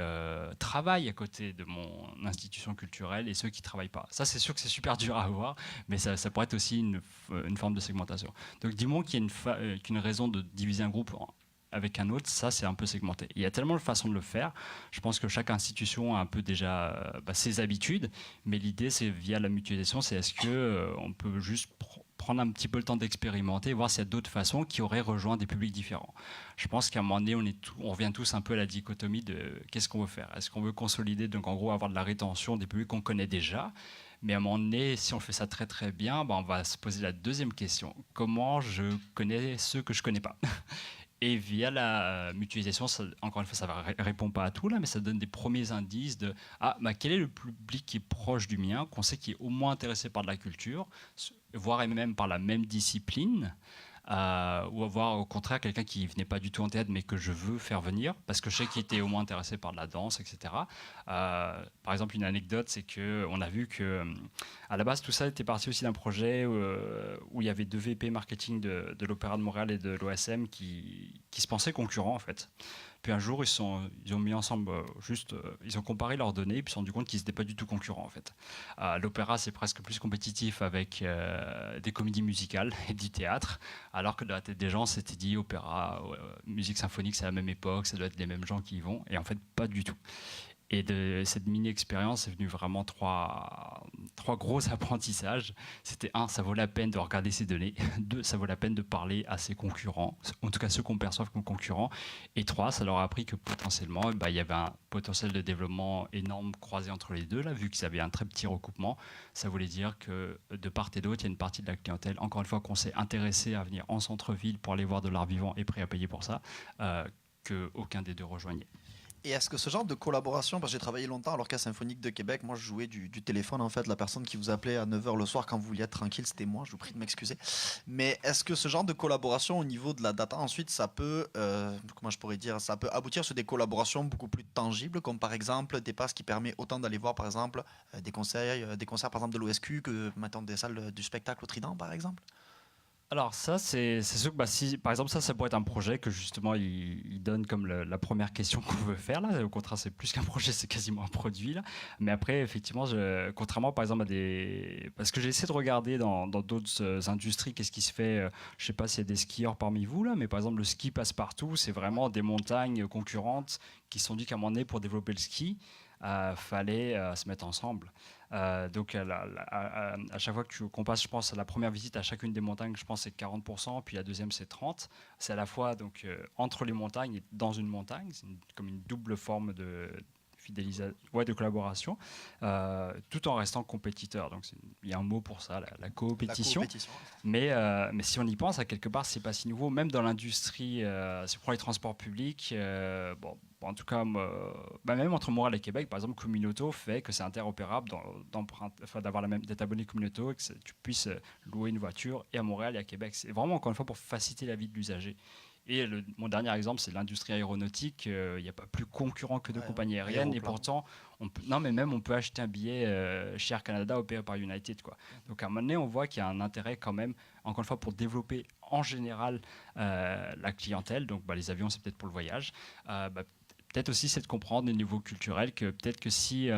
travaillent à côté de mon institution culturelle et ceux qui ne travaillent pas. Ça, c'est sûr que c'est super dur à avoir, mais ça pourrait être aussi une forme de segmentation. Donc, dis-moi qu'il y a qu'une raison de diviser un groupe avec un autre, ça c'est un peu segmenté. Il y a tellement de façons de le faire. Je pense que chaque institution a un peu déjà ses habitudes, mais l'idée c'est via la mutualisation, c'est est-ce que on peut juste prendre un petit peu le temps d'expérimenter, voir s'il y a d'autres façons qui auraient rejoint des publics différents. Je pense qu'à un moment donné, on revient tous un peu à la dichotomie de qu'est-ce qu'on veut faire. Est-ce qu'on veut consolider, donc en gros avoir de la rétention des publics qu'on connaît déjà, mais à un moment donné, si on fait ça très très bien, on va se poser la deuxième question. Comment je connais ceux que je ne connais pas? Et via la mutualisation, encore une fois, ça ne répond pas à tout, là, mais ça donne des premiers indices de quel est le public qui est proche du mien, qu'on sait qui est au moins intéressé par de la culture, voire même par la même discipline, ou avoir au contraire quelqu'un qui ne venait pas du tout en théâtre, mais que je veux faire venir, parce que je sais qu'il était au moins intéressé par de la danse, etc. Par exemple, une anecdote, c'est qu'on a vu que à la base, tout ça était parti aussi d'un projet où il y avait 2 VP marketing de l'Opéra de Montréal et de l'OSM qui se pensaient concurrents, en fait. Puis un jour, ils ont mis ensemble ils ont comparé leurs données et puis se sont rendu compte qu'ils n'étaient pas du tout concurrents en fait. L'opéra, c'est presque plus compétitif avec des comédies musicales et du théâtre, alors que dans la tête des gens, c'était dit opéra, musique symphonique, c'est à la même époque, ça doit être les mêmes gens qui y vont, et en fait, pas du tout. Et de cette mini-expérience est venu vraiment trois gros apprentissages. C'était un, ça vaut la peine de regarder ces données. Deux, ça vaut la peine de parler à ses concurrents, en tout cas ceux qu'on perçoit comme concurrents. Et trois, ça leur a appris que potentiellement, il y avait un potentiel de développement énorme croisé entre les deux, là, vu qu'ils avaient un très petit recoupement. Ça voulait dire que de part et d'autre, il y a une partie de la clientèle, encore une fois, qu'on s'est intéressé à venir en centre-ville pour aller voir de l'art vivant et prêt à payer pour ça, qu'aucun des deux rejoignait. Et est-ce que ce genre de collaboration, parce que j'ai travaillé longtemps à l'Orchestre Symphonique de Québec, moi je jouais du téléphone en fait, la personne qui vous appelait à 9h le soir quand vous vouliez être tranquille, c'était moi, je vous prie de m'excuser. Mais est-ce que ce genre de collaboration au niveau de la data, ensuite ça peut, comment je pourrais dire, ça peut aboutir sur des collaborations beaucoup plus tangibles, comme par exemple des passes qui permettent autant d'aller voir par exemple des concerts par exemple de l'OSQ que maintenant des salles du spectacle au Trident par exemple? Alors ça, c'est sûr que si, par exemple, ça pourrait être un projet que justement, il donne comme la première question qu'on veut faire. Là. Au contraire, c'est plus qu'un projet, c'est quasiment un produit. Là. Mais après, effectivement, contrairement par exemple à des... Parce que j'ai essayé de regarder dans d'autres industries, qu'est-ce qui se fait. Je ne sais pas s'il y a des skieurs parmi vous, là, mais par exemple, le ski passe partout. C'est vraiment des montagnes concurrentes qui se sont dit qu'à un moment donné, pour développer le ski, fallait se mettre ensemble. Donc à chaque fois qu'on passe, je pense, à la première visite à chacune des montagnes, je pense c'est 40%, puis la deuxième c'est 30%. C'est à la fois donc, entre les montagnes et dans une montagne, c'est comme une double forme de de collaboration, tout en restant compétiteur. Donc il y a un mot pour ça, la coopétition. Mais si on y pense, à quelque part, c'est pas si nouveau. Même dans l'industrie, si on prend les transports publics, en tout cas, même entre Montréal et Québec, par exemple, Communauto fait que c'est interopérable d'avoir d'être abonné Communauto et que tu puisses louer une voiture et à Montréal et à Québec. C'est vraiment, encore une fois, pour faciliter la vie de l'usager. Et mon dernier exemple, c'est l'industrie aéronautique. Il n'y a pas plus concurrent que de compagnies aériennes. Et pourtant, on peut acheter un billet chez Air Canada opéré par United. Quoi. Donc à un moment donné, on voit qu'il y a un intérêt quand même, encore une fois, pour développer en général la clientèle. Donc les avions, c'est peut-être pour le voyage. Peut-être aussi, c'est de comprendre au niveau culturel que peut-être que si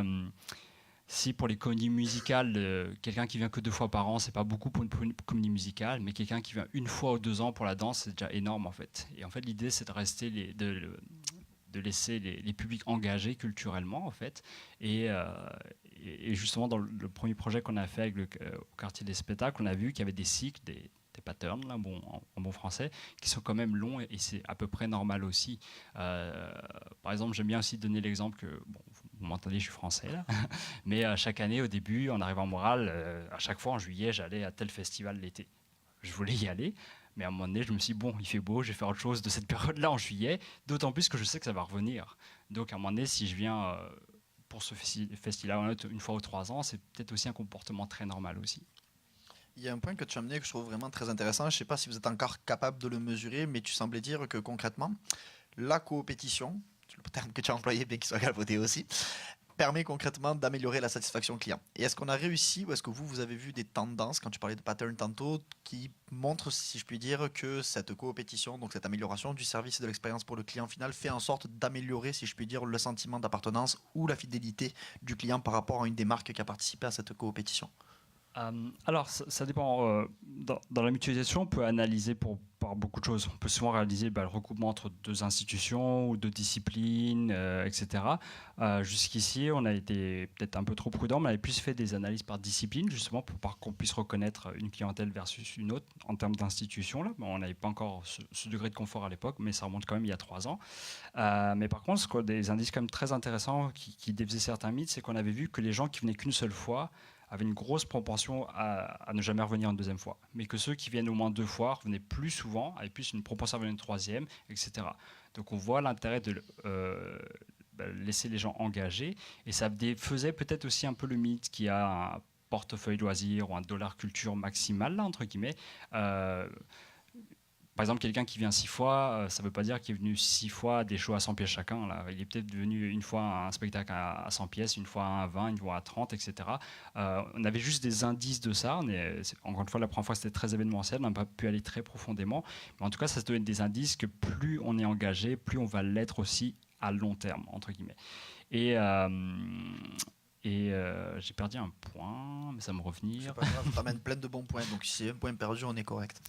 pour les comédies musicales, quelqu'un qui vient que 2 fois par an, c'est pas beaucoup pour une comédie musicale, mais quelqu'un qui vient 1 fois ou 2 ans pour la danse, c'est déjà énorme en fait. Et en fait, l'idée, c'est de rester de laisser les publics engagés culturellement en fait. Et justement, dans le premier projet qu'on a fait avec au quartier des spectacles, on a vu qu'il y avait des cycles, des patterns, là, en bon français, qui sont quand même longs et c'est à peu près normal aussi. Par exemple, j'aime bien aussi donner l'exemple que, vous m'entendez, je suis français là, mais chaque année, au début, en arrivant à Montréal, à chaque fois en juillet, j'allais à tel festival l'été. Je voulais y aller, mais à un moment donné, je me suis dit, il fait beau, je vais faire autre chose de cette période-là en juillet, d'autant plus que je sais que ça va revenir. Donc à un moment donné, si je viens pour ce festival 1 fois ou 3 ans, c'est peut-être aussi un comportement très normal aussi. Il y a un point que tu as amené que je trouve vraiment très intéressant. Je ne sais pas si vous êtes encore capable de le mesurer, mais tu semblais dire que concrètement, la coopétition, c'est le terme que tu as employé, bien qu'il soit galvaudé aussi, permet concrètement d'améliorer la satisfaction client. Et est-ce qu'on a réussi, ou est-ce que vous avez vu des tendances, quand tu parlais de pattern tantôt, qui montrent, si je puis dire, que cette coopétition, donc cette amélioration du service et de l'expérience pour le client final, fait en sorte d'améliorer, si je puis dire, le sentiment d'appartenance ou la fidélité du client par rapport à une des marques qui a participé à cette coopétition? Alors, ça dépend. Dans la mutualisation, on peut analyser par beaucoup de choses. On peut souvent réaliser le recoupement entre 2 institutions ou 2 disciplines, etc. Jusqu'ici, on a été peut-être un peu trop prudent, mais on avait plus fait des analyses par discipline, justement, pour qu'on puisse reconnaître une clientèle versus une autre en termes d'institution. On n'avait pas encore ce degré de confort à l'époque, mais ça remonte quand même il y a 3 ans. Mais par contre, des indices quand même très intéressants qui défaisaient certains mythes, c'est qu'on avait vu que les gens qui venaient qu'une seule fois avaient une grosse propension à ne jamais revenir une 2e fois. Mais que ceux qui viennent au moins 2 fois revenaient plus souvent, avaient plus une propension à revenir une 3e, etc. Donc on voit l'intérêt de laisser les gens engagés. Et ça faisait peut-être aussi un peu le mythe qu'il y a un portefeuille loisir ou un dollar culture maximal, là, entre guillemets. par exemple, quelqu'un qui vient 6 fois, ça ne veut pas dire qu'il est venu 6 fois à des shows à 100 pièces chacun. Là. Il est peut-être venu une fois à un spectacle à 100 pièces, une fois à 20, une fois à 30, etc. On avait juste des indices de ça. Encore une fois, la première fois, c'était très événementiel. On n'a pas pu aller très profondément. Mais en tout cas, ça se donne des indices que plus on est engagé, plus on va l'être aussi à long terme, entre guillemets. Et j'ai perdu un point, mais ça va me revenir. C'est pas grave, tu ramènes plein de bons points, donc si un point perdu, on est correct.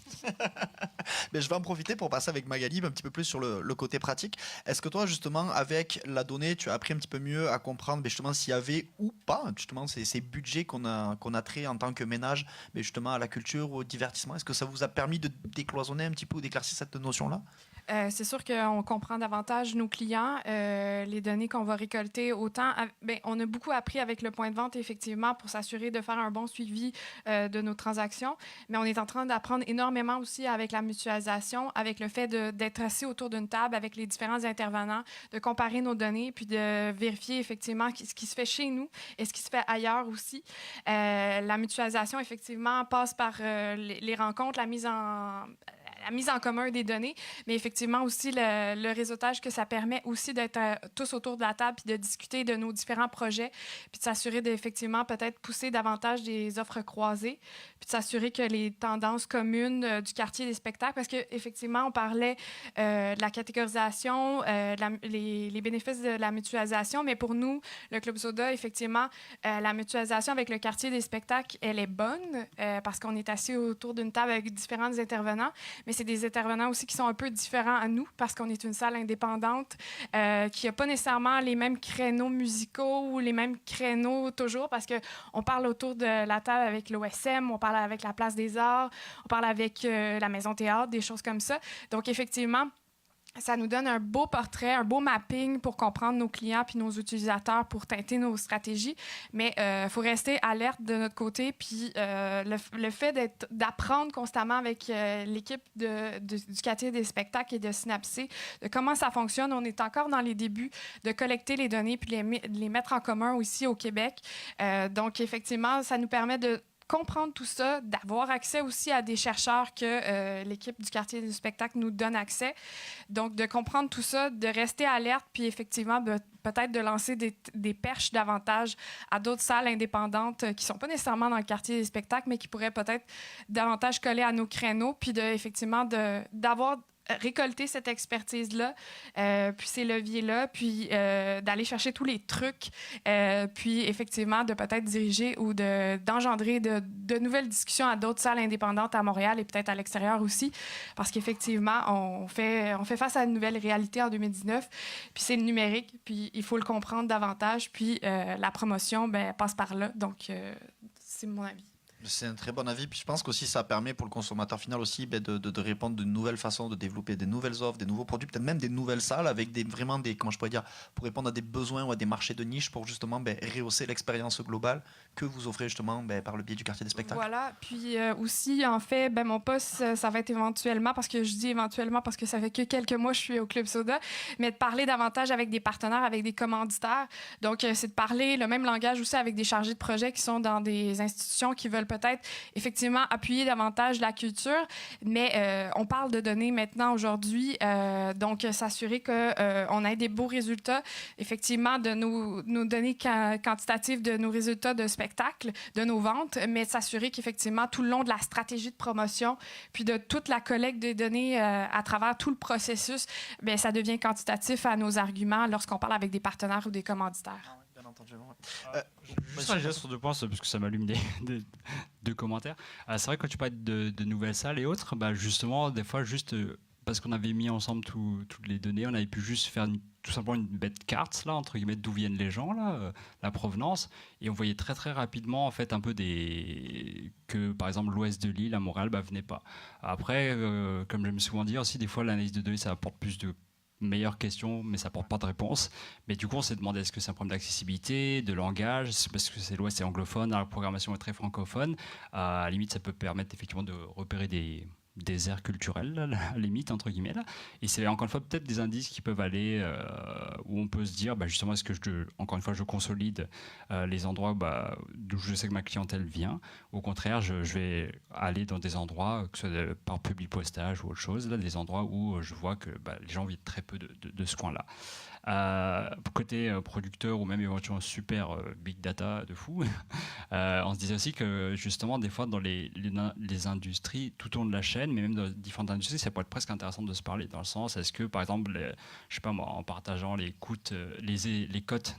Mais je vais en profiter pour passer avec Magali un petit peu plus sur le côté pratique. Est-ce que toi, justement, avec la donnée, tu as appris un petit peu mieux à comprendre justement s'il y avait ou pas justement ces budgets qu'on a trait en tant que ménage, mais justement à la culture ou au divertissement? Est-ce que ça vous a permis de décloisonner un petit peu ou d'éclaircir cette notion-là? C'est sûr qu'on comprend davantage nos clients, les données qu'on va récolter. On a beaucoup appris avec le point de vente, effectivement, pour s'assurer de faire un bon suivi de nos transactions. Mais on est en train d'apprendre énormément aussi avec la mutualisation, avec le fait d'être assis autour d'une table avec les différents intervenants, de comparer nos données, puis de vérifier effectivement ce qui se fait chez nous et ce qui se fait ailleurs aussi. La mutualisation, effectivement, passe par les rencontres, la mise en commun des données, mais effectivement aussi le réseautage que ça permet aussi d'être tous autour de la table puis de discuter de nos différents projets, puis de s'assurer d'effectivement peut-être pousser davantage des offres croisées, puis de s'assurer que les tendances communes du quartier des spectacles, parce qu'effectivement, on parlait de la catégorisation, les bénéfices de la mutualisation, mais pour nous, le Club Soda, effectivement, la mutualisation avec le quartier des spectacles, elle est bonne parce qu'on est assis autour d'une table avec différents intervenants, mais c'est des intervenants aussi qui sont un peu différents à nous parce qu'on est une salle indépendante qui n'a pas nécessairement les mêmes créneaux musicaux ou les mêmes créneaux toujours parce qu'on parle autour de la table avec l'OSM, on parle avec la Place des Arts, on parle avec la Maison Théâtre, des choses comme ça. Donc, effectivement, ça nous donne un beau portrait, un beau mapping pour comprendre nos clients puis nos utilisateurs pour teinter nos stratégies. Mais il faut rester alerte de notre côté. Puis le fait d'apprendre constamment avec l'équipe du quartier des spectacles et de Synapsé, de comment ça fonctionne. On est encore dans les débuts de collecter les données puis les mettre en commun aussi au Québec. Donc, effectivement, ça nous permet de comprendre tout ça, d'avoir accès aussi à des chercheurs que l'équipe du quartier du spectacle nous donne accès. Donc, de comprendre tout ça, de rester alerte, puis effectivement, peut-être de lancer des perches davantage à d'autres salles indépendantes qui ne sont pas nécessairement dans le quartier des spectacles, mais qui pourraient peut-être davantage coller à nos créneaux, puis effectivement d'avoir récolter cette expertise-là, puis ces leviers-là, puis d'aller chercher tous les trucs, puis effectivement de peut-être diriger ou d'engendrer de nouvelles discussions à d'autres salles indépendantes à Montréal et peut-être à l'extérieur aussi, parce qu'effectivement, on fait face à une nouvelle réalité en 2019, puis c'est le numérique, puis il faut le comprendre davantage, puis la promotion passe par là, donc c'est mon avis. C'est un très bon avis. Puis je pense qu'aussi ça permet pour le consommateur final aussi de répondre de nouvelles façons, de développer des nouvelles offres, des nouveaux produits, peut-être même des nouvelles salles avec vraiment des, comment je pourrais dire, pour répondre à des besoins ou à des marchés de niche pour justement rehausser l'expérience globale que vous offrez justement par le biais du quartier des spectacles. Voilà. Puis aussi, en fait, mon poste, ça va être éventuellement, parce que je dis éventuellement parce que ça fait que quelques mois que je suis au Club Soda, mais de parler davantage avec des partenaires, avec des commanditaires. Donc, c'est de parler le même langage aussi avec des chargés de projet qui sont dans des institutions qui veulent peut-être effectivement appuyer davantage la culture, mais on parle de données maintenant aujourd'hui, donc s'assurer qu'on ait des beaux résultats, effectivement, de nos données quantitatives de nos résultats de spectacle, de nos ventes, mais s'assurer qu'effectivement, tout le long de la stratégie de promotion, puis de toute la collecte des données à travers tout le processus, ça devient quantitatif à nos arguments lorsqu'on parle avec des partenaires ou des commanditaires. Entendu. Juste réagir sur 2 points, parce que ça m'allume deux commentaires. C'est vrai que quand tu parles de nouvelles salles et autres, justement, des fois, juste parce qu'on avait mis ensemble toutes les données, on avait pu juste faire tout simplement une bête carte, là, entre guillemets, d'où viennent les gens, là, la provenance, et on voyait très très rapidement en fait un peu que par exemple l'ouest de l'île à Montréal venait pas. Après, comme j'aime souvent dire aussi, des fois l'analyse de données ça apporte plus de meilleures questions, mais ça n'apporte pas de réponse. Mais du coup, on s'est demandé est-ce que c'est un problème d'accessibilité, de langage, parce que c'est l'Ouest, c'est anglophone, la programmation est très francophone. À la limite, ça peut permettre effectivement de repérer des désert culturel, là, la limite, entre guillemets. Là. Et c'est encore une fois peut-être des indices qui peuvent aller où on peut se dire, justement, est-ce que encore une fois, je consolide les endroits d'où je sais que ma clientèle vient. Au contraire, je vais aller dans des endroits, que ce soit par publipostage ou autre chose, là, des endroits où je vois que les gens vivent très peu de ce coin-là. Côté producteur ou même éventuellement super big data de fou, on se disait aussi que justement des fois dans les industries tout au long de la chaîne, mais même dans différentes industries, ça pourrait être presque intéressant de se parler dans le sens, est-ce que par exemple, je sais pas moi, en partageant les cotes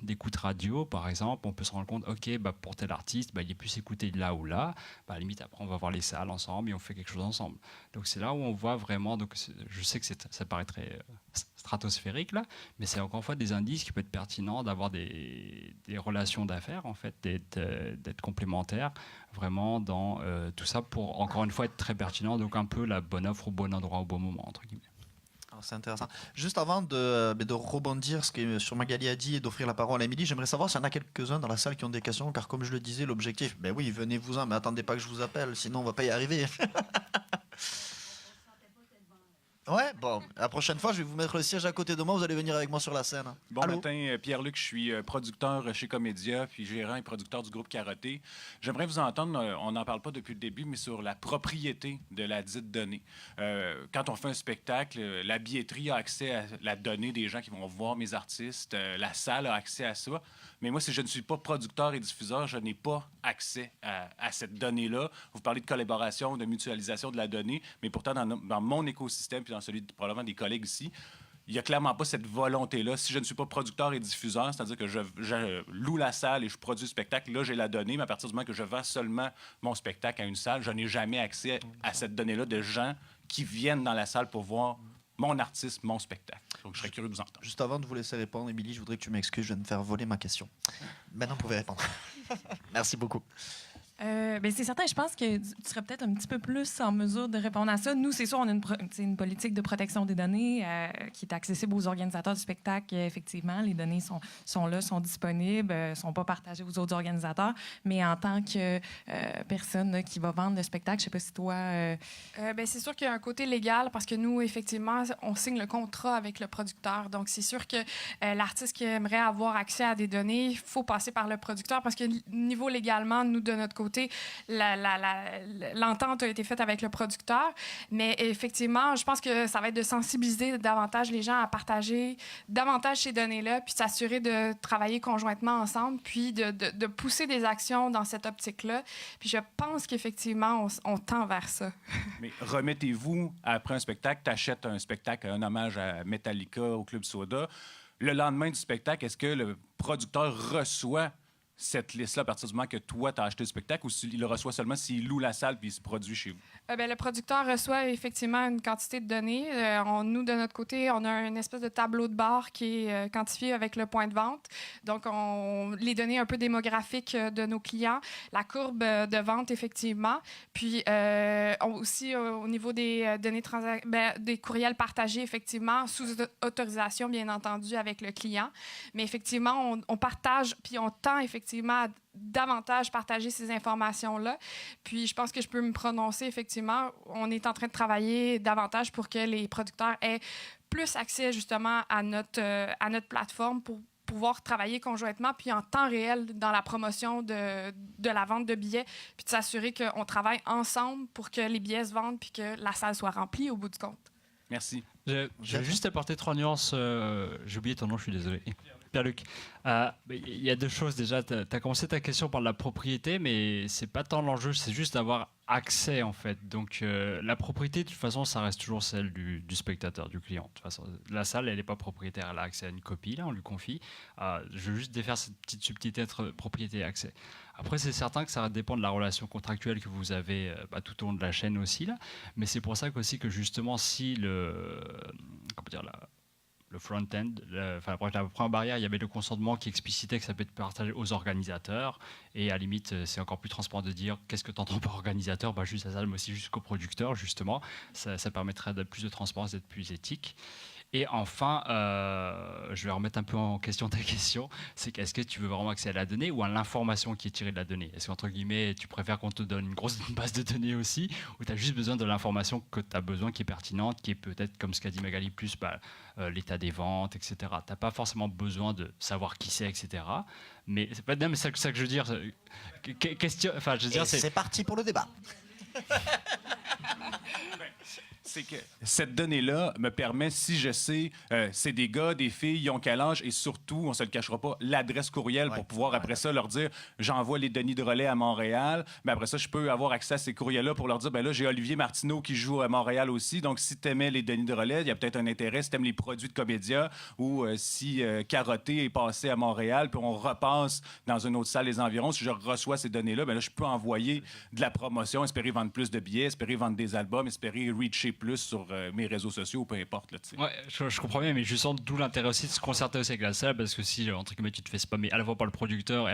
d'écoute radio par exemple, on peut se rendre compte, ok, pour tel artiste, il est plus écouté là ou là, à la limite après on va voir les salles ensemble et on fait quelque chose ensemble. Donc c'est là où on voit vraiment, donc je sais que ça paraît très stratosphérique là, mais c'est encore une fois des indices qui peuvent être pertinents d'avoir des relations d'affaires en fait, d'être complémentaires vraiment dans tout ça pour encore une fois être très pertinent, donc un peu la bonne offre au bon endroit au bon moment entre guillemets. Alors, c'est intéressant. Juste avant de rebondir sur Magali a dit et d'offrir la parole à Émilie, j'aimerais savoir s'il y en a quelques-uns dans la salle qui ont des questions, car comme je le disais, l'objectif, oui, venez-vous-en, mais attendez pas que je vous appelle, sinon on va pas y arriver. Ouais, bon, la prochaine fois, je vais vous mettre le siège à côté de moi, vous allez venir avec moi sur la scène. Bon Allô? Matin, Pierre-Luc, je suis producteur chez Comédia, puis gérant et producteur du groupe Karaté. J'aimerais vous entendre, on n'en parle pas depuis le début, mais sur la propriété de la dite donnée. Quand on fait un spectacle, la billetterie a accès à la donnée des gens qui vont voir mes artistes, la salle a accès à ça. Mais moi, si je ne suis pas producteur et diffuseur, je n'ai pas accès à cette donnée-là. Vous parlez de collaboration, de mutualisation de la donnée, mais pourtant, dans mon écosystème, puis dans celui probablement des collègues ici, il n'y a clairement pas cette volonté-là. Si je ne suis pas producteur et diffuseur, c'est-à-dire que je loue la salle et je produis le spectacle, là, j'ai la donnée, mais à partir du moment que je vends seulement mon spectacle à une salle, je n'ai jamais accès à cette donnée-là de gens qui viennent dans la salle pour voir mon artiste, mon spectacle. Donc, je serais curieux de vous entendre. Juste avant de vous laisser répondre, Émilie, je voudrais que tu m'excuses, je vais me faire voler ma question. Maintenant, vous pouvez répondre. Merci beaucoup. C'est certain, je pense que tu serais peut-être un petit peu plus en mesure de répondre à ça. Nous, c'est sûr, on a une politique de protection des données qui est accessible aux organisateurs du spectacle. Effectivement, les données sont là, sont disponibles, ne sont pas partagées aux autres organisateurs. Mais en tant que personne qui va vendre le spectacle, je ne sais pas si toi... C'est sûr qu'il y a un côté légal parce que nous, effectivement, on signe le contrat avec le producteur. Donc, c'est sûr que l'artiste qui aimerait avoir accès à des données, il faut passer par le producteur parce que niveau légalement, nous, de notre côté, l'entente a été faite avec le producteur, mais effectivement, je pense que ça va être de sensibiliser davantage les gens à partager davantage ces données-là, puis s'assurer de travailler conjointement ensemble, puis de pousser des actions dans cette optique-là. Puis je pense qu'effectivement, on tend vers ça. Mais remettez-vous, après un spectacle, tu achètes un spectacle, un hommage à Metallica au Club Soda. Le lendemain du spectacle, est-ce que le producteur reçoit cette liste-là à partir du moment que toi, tu as acheté le spectacle ou s'il le reçoit seulement s'il loue la salle puis il se produit chez vous? Le producteur reçoit effectivement une quantité de données. Nous, de notre côté, on a une espèce de tableau de bord qui est quantifié avec le point de vente. Donc, les données un peu démographiques de nos clients, la courbe de vente, effectivement. Puis, aussi, au niveau des données des courriels partagés, effectivement, sous autorisation, bien entendu, avec le client. Mais effectivement, on partage, puis on tend effectivement à davantage partager ces informations-là. Puis, je pense que je peux me prononcer, effectivement. On est en train de travailler davantage pour que les producteurs aient plus accès, justement, à notre plateforme pour pouvoir travailler conjointement, puis en temps réel dans la promotion de la vente de billets, puis de s'assurer qu'on travaille ensemble pour que les billets se vendent puis que la salle soit remplie au bout du compte. Merci. Je vais juste apporter 3 nuances. J'ai oublié ton nom, je suis désolé. Pierre-Luc, il y a 2 choses déjà. Tu as commencé ta question par la propriété, mais c'est pas tant l'enjeu, c'est juste d'avoir accès en fait. Donc la propriété, de toute façon, ça reste toujours celle du spectateur, du client. De toute façon, la salle, elle n'est pas propriétaire, elle a accès à une copie, là, on lui confie. Je veux juste défaire cette petite subtilité entre propriété et accès. Après, c'est certain que ça dépend de la relation contractuelle que vous avez tout au long de la chaîne aussi, là. Mais c'est pour ça aussi que justement, si le front-end, la première barrière, il y avait le consentement qui explicitait que ça peut être partagé aux organisateurs. Et à la limite, c'est encore plus transparent de dire qu'est-ce que tu entends par organisateur, juste à ça, mais aussi jusqu'au producteur, justement. Ça permettrait de plus de transparence, d'être plus éthique. Et enfin, je vais remettre un peu en question ta question, c'est qu'est-ce que tu veux vraiment accéder à la donnée ou à l'information qui est tirée de la donnée? Est-ce qu'entre guillemets, tu préfères qu'on te donne une grosse base de données aussi, ou tu as juste besoin de l'information que tu as besoin, qui est pertinente, qui est peut-être, comme ce qu'a dit Magali, plus l'état des ventes, etc. Tu n'as pas forcément besoin de savoir qui c'est, etc. Mais c'est pas mais c'est ça que je veux dire. Question, enfin, je veux dire, c'est parti pour le débat. C'est que cette donnée-là me permet, si je sais, c'est des gars, des filles, ils ont quel âge, et surtout, on se le cachera pas, l'adresse courriel pour pouvoir après ça leur dire, j'envoie les Denis de relais à Montréal, mais après ça, je peux avoir accès à ces courriels-là pour leur dire, ben là, j'ai Olivier Martineau qui joue à Montréal aussi, donc si tu aimais les Denis de relais, il y a peut-être un intérêt, si tu aimes les produits de Comédia, ou si Karaté est passé à Montréal, puis on repasse dans une autre salle les environs, si je reçois ces données-là, ben là, je peux envoyer de la promotion, espérer vendre plus de billets, espérer vendre des albums, espérer reacher plus sur mes réseaux sociaux, peu importe. Là, ouais, je comprends bien, mais je sens d'où l'intérêt aussi de se concerter aussi avec la salle, parce que si, entre guillemets, tu te fais spammer à la fois par le producteur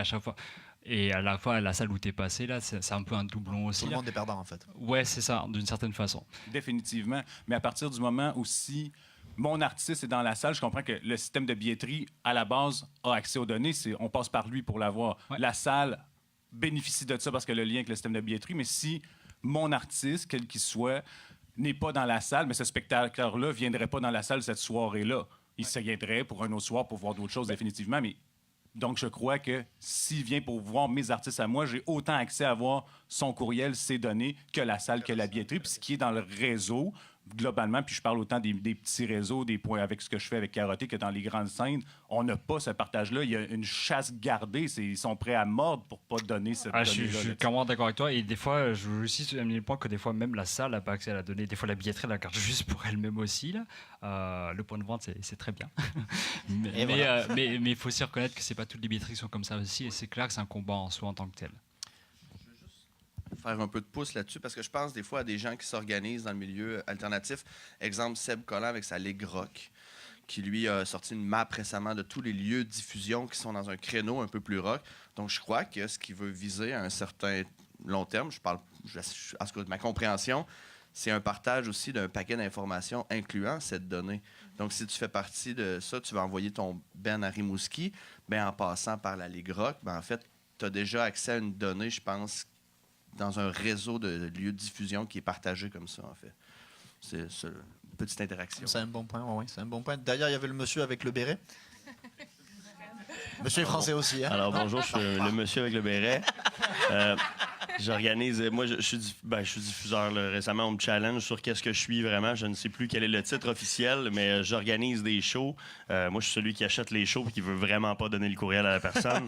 et à la fois la salle où tu es passé, là, c'est un peu un doublon aussi. Tout le monde est perdant, en fait. Ouais, c'est ça, d'une certaine façon. Définitivement. Mais à partir du moment où si mon artiste est dans la salle, je comprends que le système de billetterie, à la base, a accès aux données. On passe par lui pour l'avoir. Ouais. La salle bénéficie de ça parce qu'elle a le lien avec le système de billetterie. Mais si mon artiste, quel qu'il soit, n'est pas dans la salle, mais ce spectateur-là ne viendrait pas dans la salle cette soirée-là. Il se viendrait pour un autre soir pour voir d'autres choses, définitivement. Mais donc, je crois que s'il vient pour voir mes artistes à moi, j'ai autant accès à voir son courriel, ses données, que la salle, que la billetterie. Puis ce qui est dans le réseau, globalement, puis je parle autant des petits réseaux, des points avec ce que je fais avec Karaté, que dans les grandes scènes, on n'a pas ce partage-là. Il y a une chasse gardée. Ils sont prêts à mordre pour ne pas donner cette donnée-là. Je suis clairement d'accord avec toi. Et des fois, je veux aussi amener le point que des fois, même la salle n'a pas accès à la donnée. Des fois, la billetterie la garde juste pour elle-même aussi. Là. Le point de vente, c'est très bien. mais il faut aussi reconnaître que ce n'est pas toutes les billetteries qui sont comme ça aussi. Et c'est clair que c'est un combat en soi en tant que tel. Faire un peu de pouce là-dessus, parce que je pense des fois à des gens qui s'organisent dans le milieu alternatif. Exemple, Seb Collant avec sa Ligue Rock, qui lui a sorti une map récemment de tous les lieux de diffusion qui sont dans un créneau un peu plus rock. Donc, je crois que ce qu'il veut viser à un certain long terme, en tout cas de ma compréhension, c'est un partage aussi d'un paquet d'informations incluant cette donnée. Donc, si tu fais partie de ça, tu vas envoyer ton Ben à Rimouski, ben, en passant par la Ligue Rock, ben, en fait, tu as déjà accès à une donnée, je pense, dans un réseau de lieux de diffusion qui est partagé comme ça, en fait. C'est une petite interaction. C'est un bon point, oui, c'est un bon point. D'ailleurs, il y avait le monsieur avec le béret. Monsieur est français aussi. Hein? Alors, bonjour, je suis le monsieur avec le béret. J'organise... Moi, je suis diffuseur. Là. Récemment, on me challenge sur qu'est-ce que je suis vraiment. Je ne sais plus quel est le titre officiel, mais j'organise des shows. Moi, je suis celui qui achète les shows et qui veut vraiment pas donner le courriel à la personne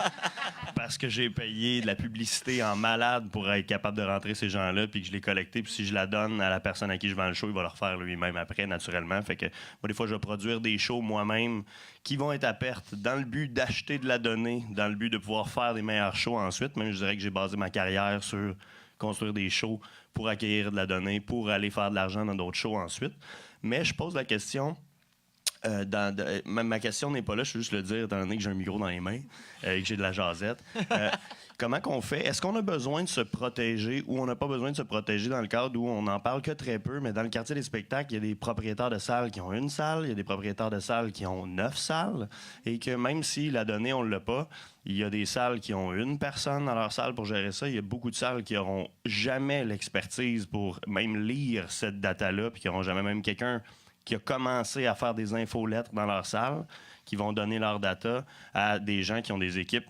parce que j'ai payé de la publicité en malade pour être capable de rentrer ces gens-là puis que je l'ai collecté. Puis si je la donne à la personne à qui je vends le show, il va le refaire lui-même après, naturellement. Fait que moi, des fois, je vais produire des shows moi-même qui vont être à perte dans le but d'acheter de la donnée, dans le but de pouvoir faire des meilleurs shows ensuite. Même, je dirais que j'ai basé ma carrière sur construire des shows pour accueillir de la donnée, pour aller faire de l'argent dans d'autres shows ensuite. Mais je pose la question... ma question n'est pas là, je veux juste le dire, étant donné que j'ai un micro dans les mains et que j'ai de la jasette. Comment qu'on fait? Est-ce qu'on a besoin de se protéger ou on n'a pas besoin de se protéger dans le cadre où on n'en parle que très peu, mais dans le quartier des spectacles, il y a des propriétaires de salles qui ont une salle, il y a des propriétaires de salles qui ont 9 salles, et que même si la donnée, on ne l'a pas, il y a des salles qui ont une personne dans leur salle pour gérer ça. Il y a beaucoup de salles qui n'auront jamais l'expertise pour même lire cette data-là, puis qui n'auront jamais même quelqu'un qui a commencé à faire des infolettres dans leur salle, qui vont donner leur data à des gens qui ont des équipes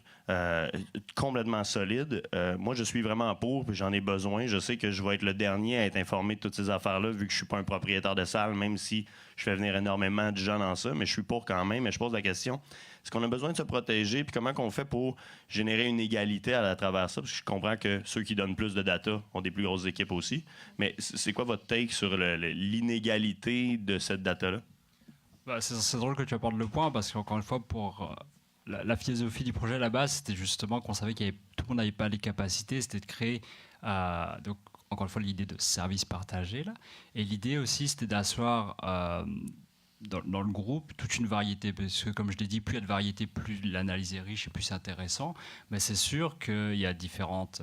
complètement solides. Moi, je suis vraiment pour, puis j'en ai besoin. Je sais que je vais être le dernier à être informé de toutes ces affaires-là, vu que je suis pas un propriétaire de salle, même si je fais venir énormément de gens dans ça, mais je suis pour quand même. Mais je pose la question, est-ce qu'on a besoin de se protéger, puis comment qu'on fait pour générer une égalité à travers ça? Parce que je comprends que ceux qui donnent plus de data ont des plus grosses équipes aussi. Mais c'est quoi votre take sur l'inégalité de cette data-là? C'est drôle que tu apportes le point, parce qu'encore une fois, pour la philosophie du projet à la base, c'était justement qu'on savait que tout le monde n'avait pas les capacités, c'était de créer, donc, encore une fois, l'idée de service partagé. Là. Et l'idée aussi, c'était d'asseoir dans le groupe toute une variété, parce que comme je l'ai dit, plus il y a de variété, plus l'analyse est riche et plus c'est intéressant. Mais c'est sûr qu'il y a différentes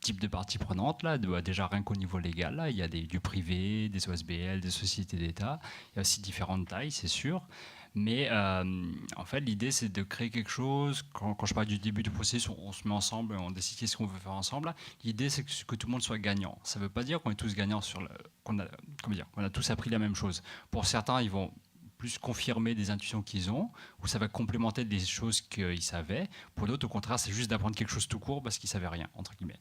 types de parties prenantes. Là, déjà, rien qu'au niveau légal, là, il y a du privé, des OSBL, des sociétés d'État. Il y a aussi différentes tailles, c'est sûr. Mais en fait, l'idée, c'est de créer quelque chose. Quand je parle du début du processus, on se met ensemble, on décide qu'est-ce qu'on veut faire ensemble. L'idée, c'est que tout le monde soit gagnant. Ça ne veut pas dire qu'on est tous gagnants qu'on a tous appris la même chose. Pour certains, ils vont plus confirmer des intuitions qu'ils ont, ou ça va complémenter des choses qu'ils savaient. Pour d'autres, au contraire, c'est juste d'apprendre quelque chose tout court parce qu'ils ne savaient rien, entre guillemets.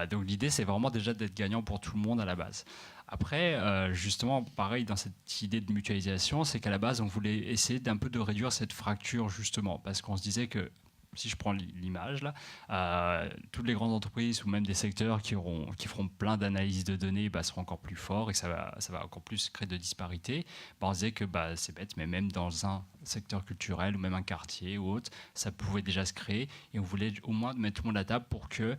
Donc l'idée, c'est vraiment déjà d'être gagnant pour tout le monde à la base. Après, justement, pareil, dans cette idée de mutualisation, c'est qu'à la base, on voulait essayer d'un peu de réduire cette fracture, justement, parce qu'on se disait que, si je prends l'image, là, toutes les grandes entreprises ou même des secteurs qui feront plein d'analyses de données seront encore plus forts et ça va encore plus créer de disparités. On se disait que c'est bête, mais même dans un secteur culturel ou même un quartier ou autre, ça pouvait déjà se créer et on voulait au moins mettre tout le monde à table pour que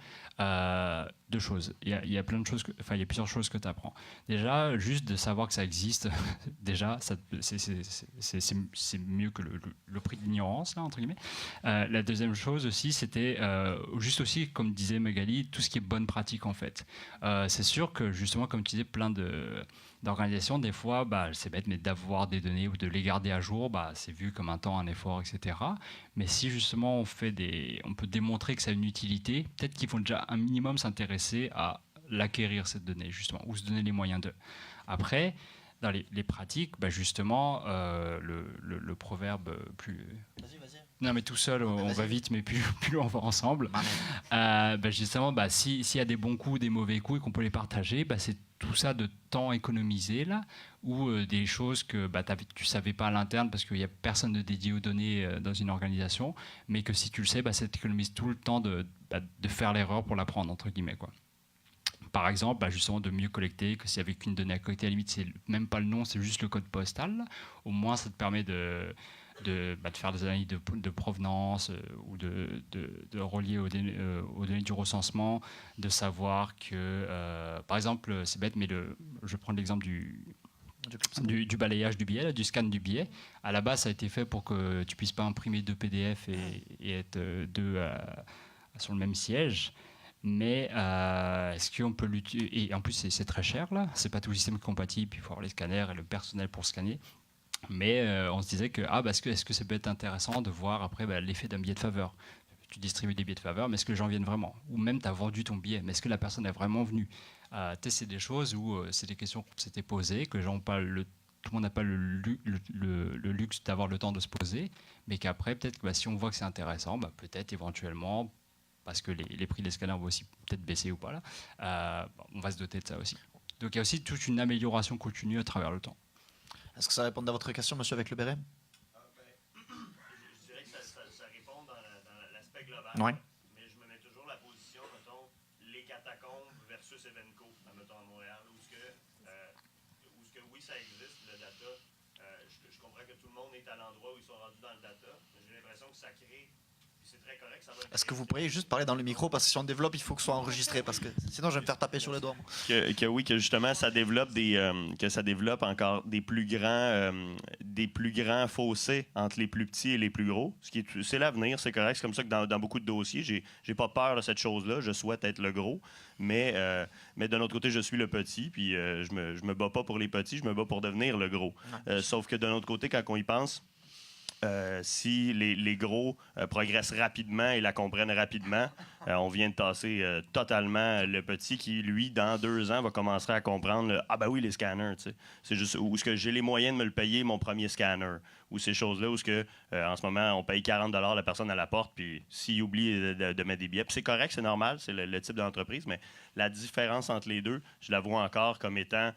deux choses. Il y a plein de choses, il y a plusieurs choses que tu apprends. Déjà, juste de savoir que ça existe, déjà, c'est mieux que le prix de l'ignorance, là, entre guillemets. La deuxième chose aussi, c'était juste aussi, comme disait Magali, tout ce qui est bonne pratique en fait. C'est sûr que justement, comme tu disais, plein d'organisations, des fois, c'est bête, mais d'avoir des données ou de les garder à jour, c'est vu comme un temps, un effort, etc. Mais si justement on peut démontrer que ça a une utilité, peut-être qu'il faut déjà un minimum s'intéresser à l'acquérir cette donnée, justement, ou se donner les moyens d'eux. Après, dans les pratiques, justement, le proverbe plus... Vas-y. Non, mais tout seul, on va vite, mais plus on va ensemble. Justement, s'il y a des bons coups, des mauvais coups, et qu'on peut les partager, c'est tout ça de temps économisé, là, ou des choses que tu ne savais pas à l'interne parce qu'il n'y a personne de dédié aux données dans une organisation, mais que si tu le sais, ça t'économise tout le temps de faire l'erreur pour l'apprendre, entre guillemets, quoi. Par exemple, justement, de mieux collecter, que s'il n'y avait qu'une donnée à collecter, à la limite, c'est même pas le nom, c'est juste le code postal. Là. Au moins, ça te permet de faire des analyses de provenance ou de relier aux données du recensement, de savoir que, par exemple, c'est bête, mais je prends l'exemple du balayage du billet, du scan du billet. À la base, ça a été fait pour que tu ne puisses pas imprimer deux PDF et être deux sur le même siège. Mais est-ce qu'on peut l'utiliser? Et en plus, c'est très cher, là. C'est pas tout le système compatible, puis il faut avoir les scanners et le personnel pour scanner. Mais on se disait que est-ce que ça peut être intéressant de voir après l'effet d'un billet de faveur. Tu distribues des billets de faveur, mais est-ce que les gens viennent vraiment? Ou même tu as vendu ton billet, mais est-ce que la personne est vraiment venue? C'est des choses où c'est des questions qu'on s'était posées, que les gens ont pas tout le monde n'a pas le luxe d'avoir le temps de se poser, mais qu'après, peut-être que si on voit que c'est intéressant, peut-être éventuellement, parce que les prix des scanners vont aussi peut-être baisser ou pas, là, on va se doter de ça aussi. Donc il y a aussi toute une amélioration continue à travers le temps. Est-ce que ça répond à votre question, monsieur avec le béret? Je dirais que ça répond dans l'aspect global. Ouais. Mais je me mets toujours la position, mettons, les catacombes versus Evenco, mettons à Montréal, où ce que oui, ça existe, le data. Je comprends que tout le monde est à l'endroit où ils sont rendus dans le data, mais j'ai l'impression que ça crée. C'est très correct, ça va. Est-ce que vous pourriez juste parler dans le micro, parce que si on développe, il faut que ce soit enregistré, parce que sinon je vais me faire taper sur les doigts. Que justement ça développe encore des plus grands fossés entre les plus petits et les plus gros. C'est l'avenir, c'est correct. C'est comme ça que dans beaucoup de dossiers, j'ai pas peur de cette chose-là. Je souhaite être le gros, mais d'un autre côté, je suis le petit, puis je me bats pas pour les petits, je me bats pour devenir le gros. Sauf que d'un autre côté, quand on y pense. Si les gros progressent rapidement et la comprennent rapidement, on vient de tasser totalement le petit qui, lui, dans 2 ans, va commencer à comprendre oui, les scanners. C'est juste où est-ce que j'ai les moyens de me le payer, mon premier scanner. Ou ces choses-là où en ce moment, on paye 40 $ la personne à la porte, puis s'il oublie de mettre des billets. Puis c'est correct, c'est normal, c'est le type d'entreprise, mais la différence entre les deux, je la vois encore comme étant...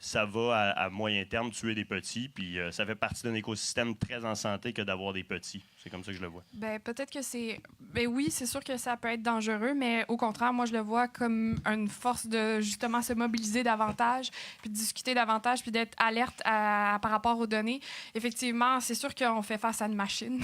ça va à moyen terme tuer des petits, puis ça fait partie d'un écosystème très en santé que d'avoir des petits. C'est comme ça que je le vois. Peut-être que c'est... oui, c'est sûr que ça peut être dangereux, mais au contraire, moi, je le vois comme une force de, justement, se mobiliser davantage, puis de discuter davantage, puis d'être alerte par rapport aux données. Effectivement, c'est sûr qu'on fait face à une machine.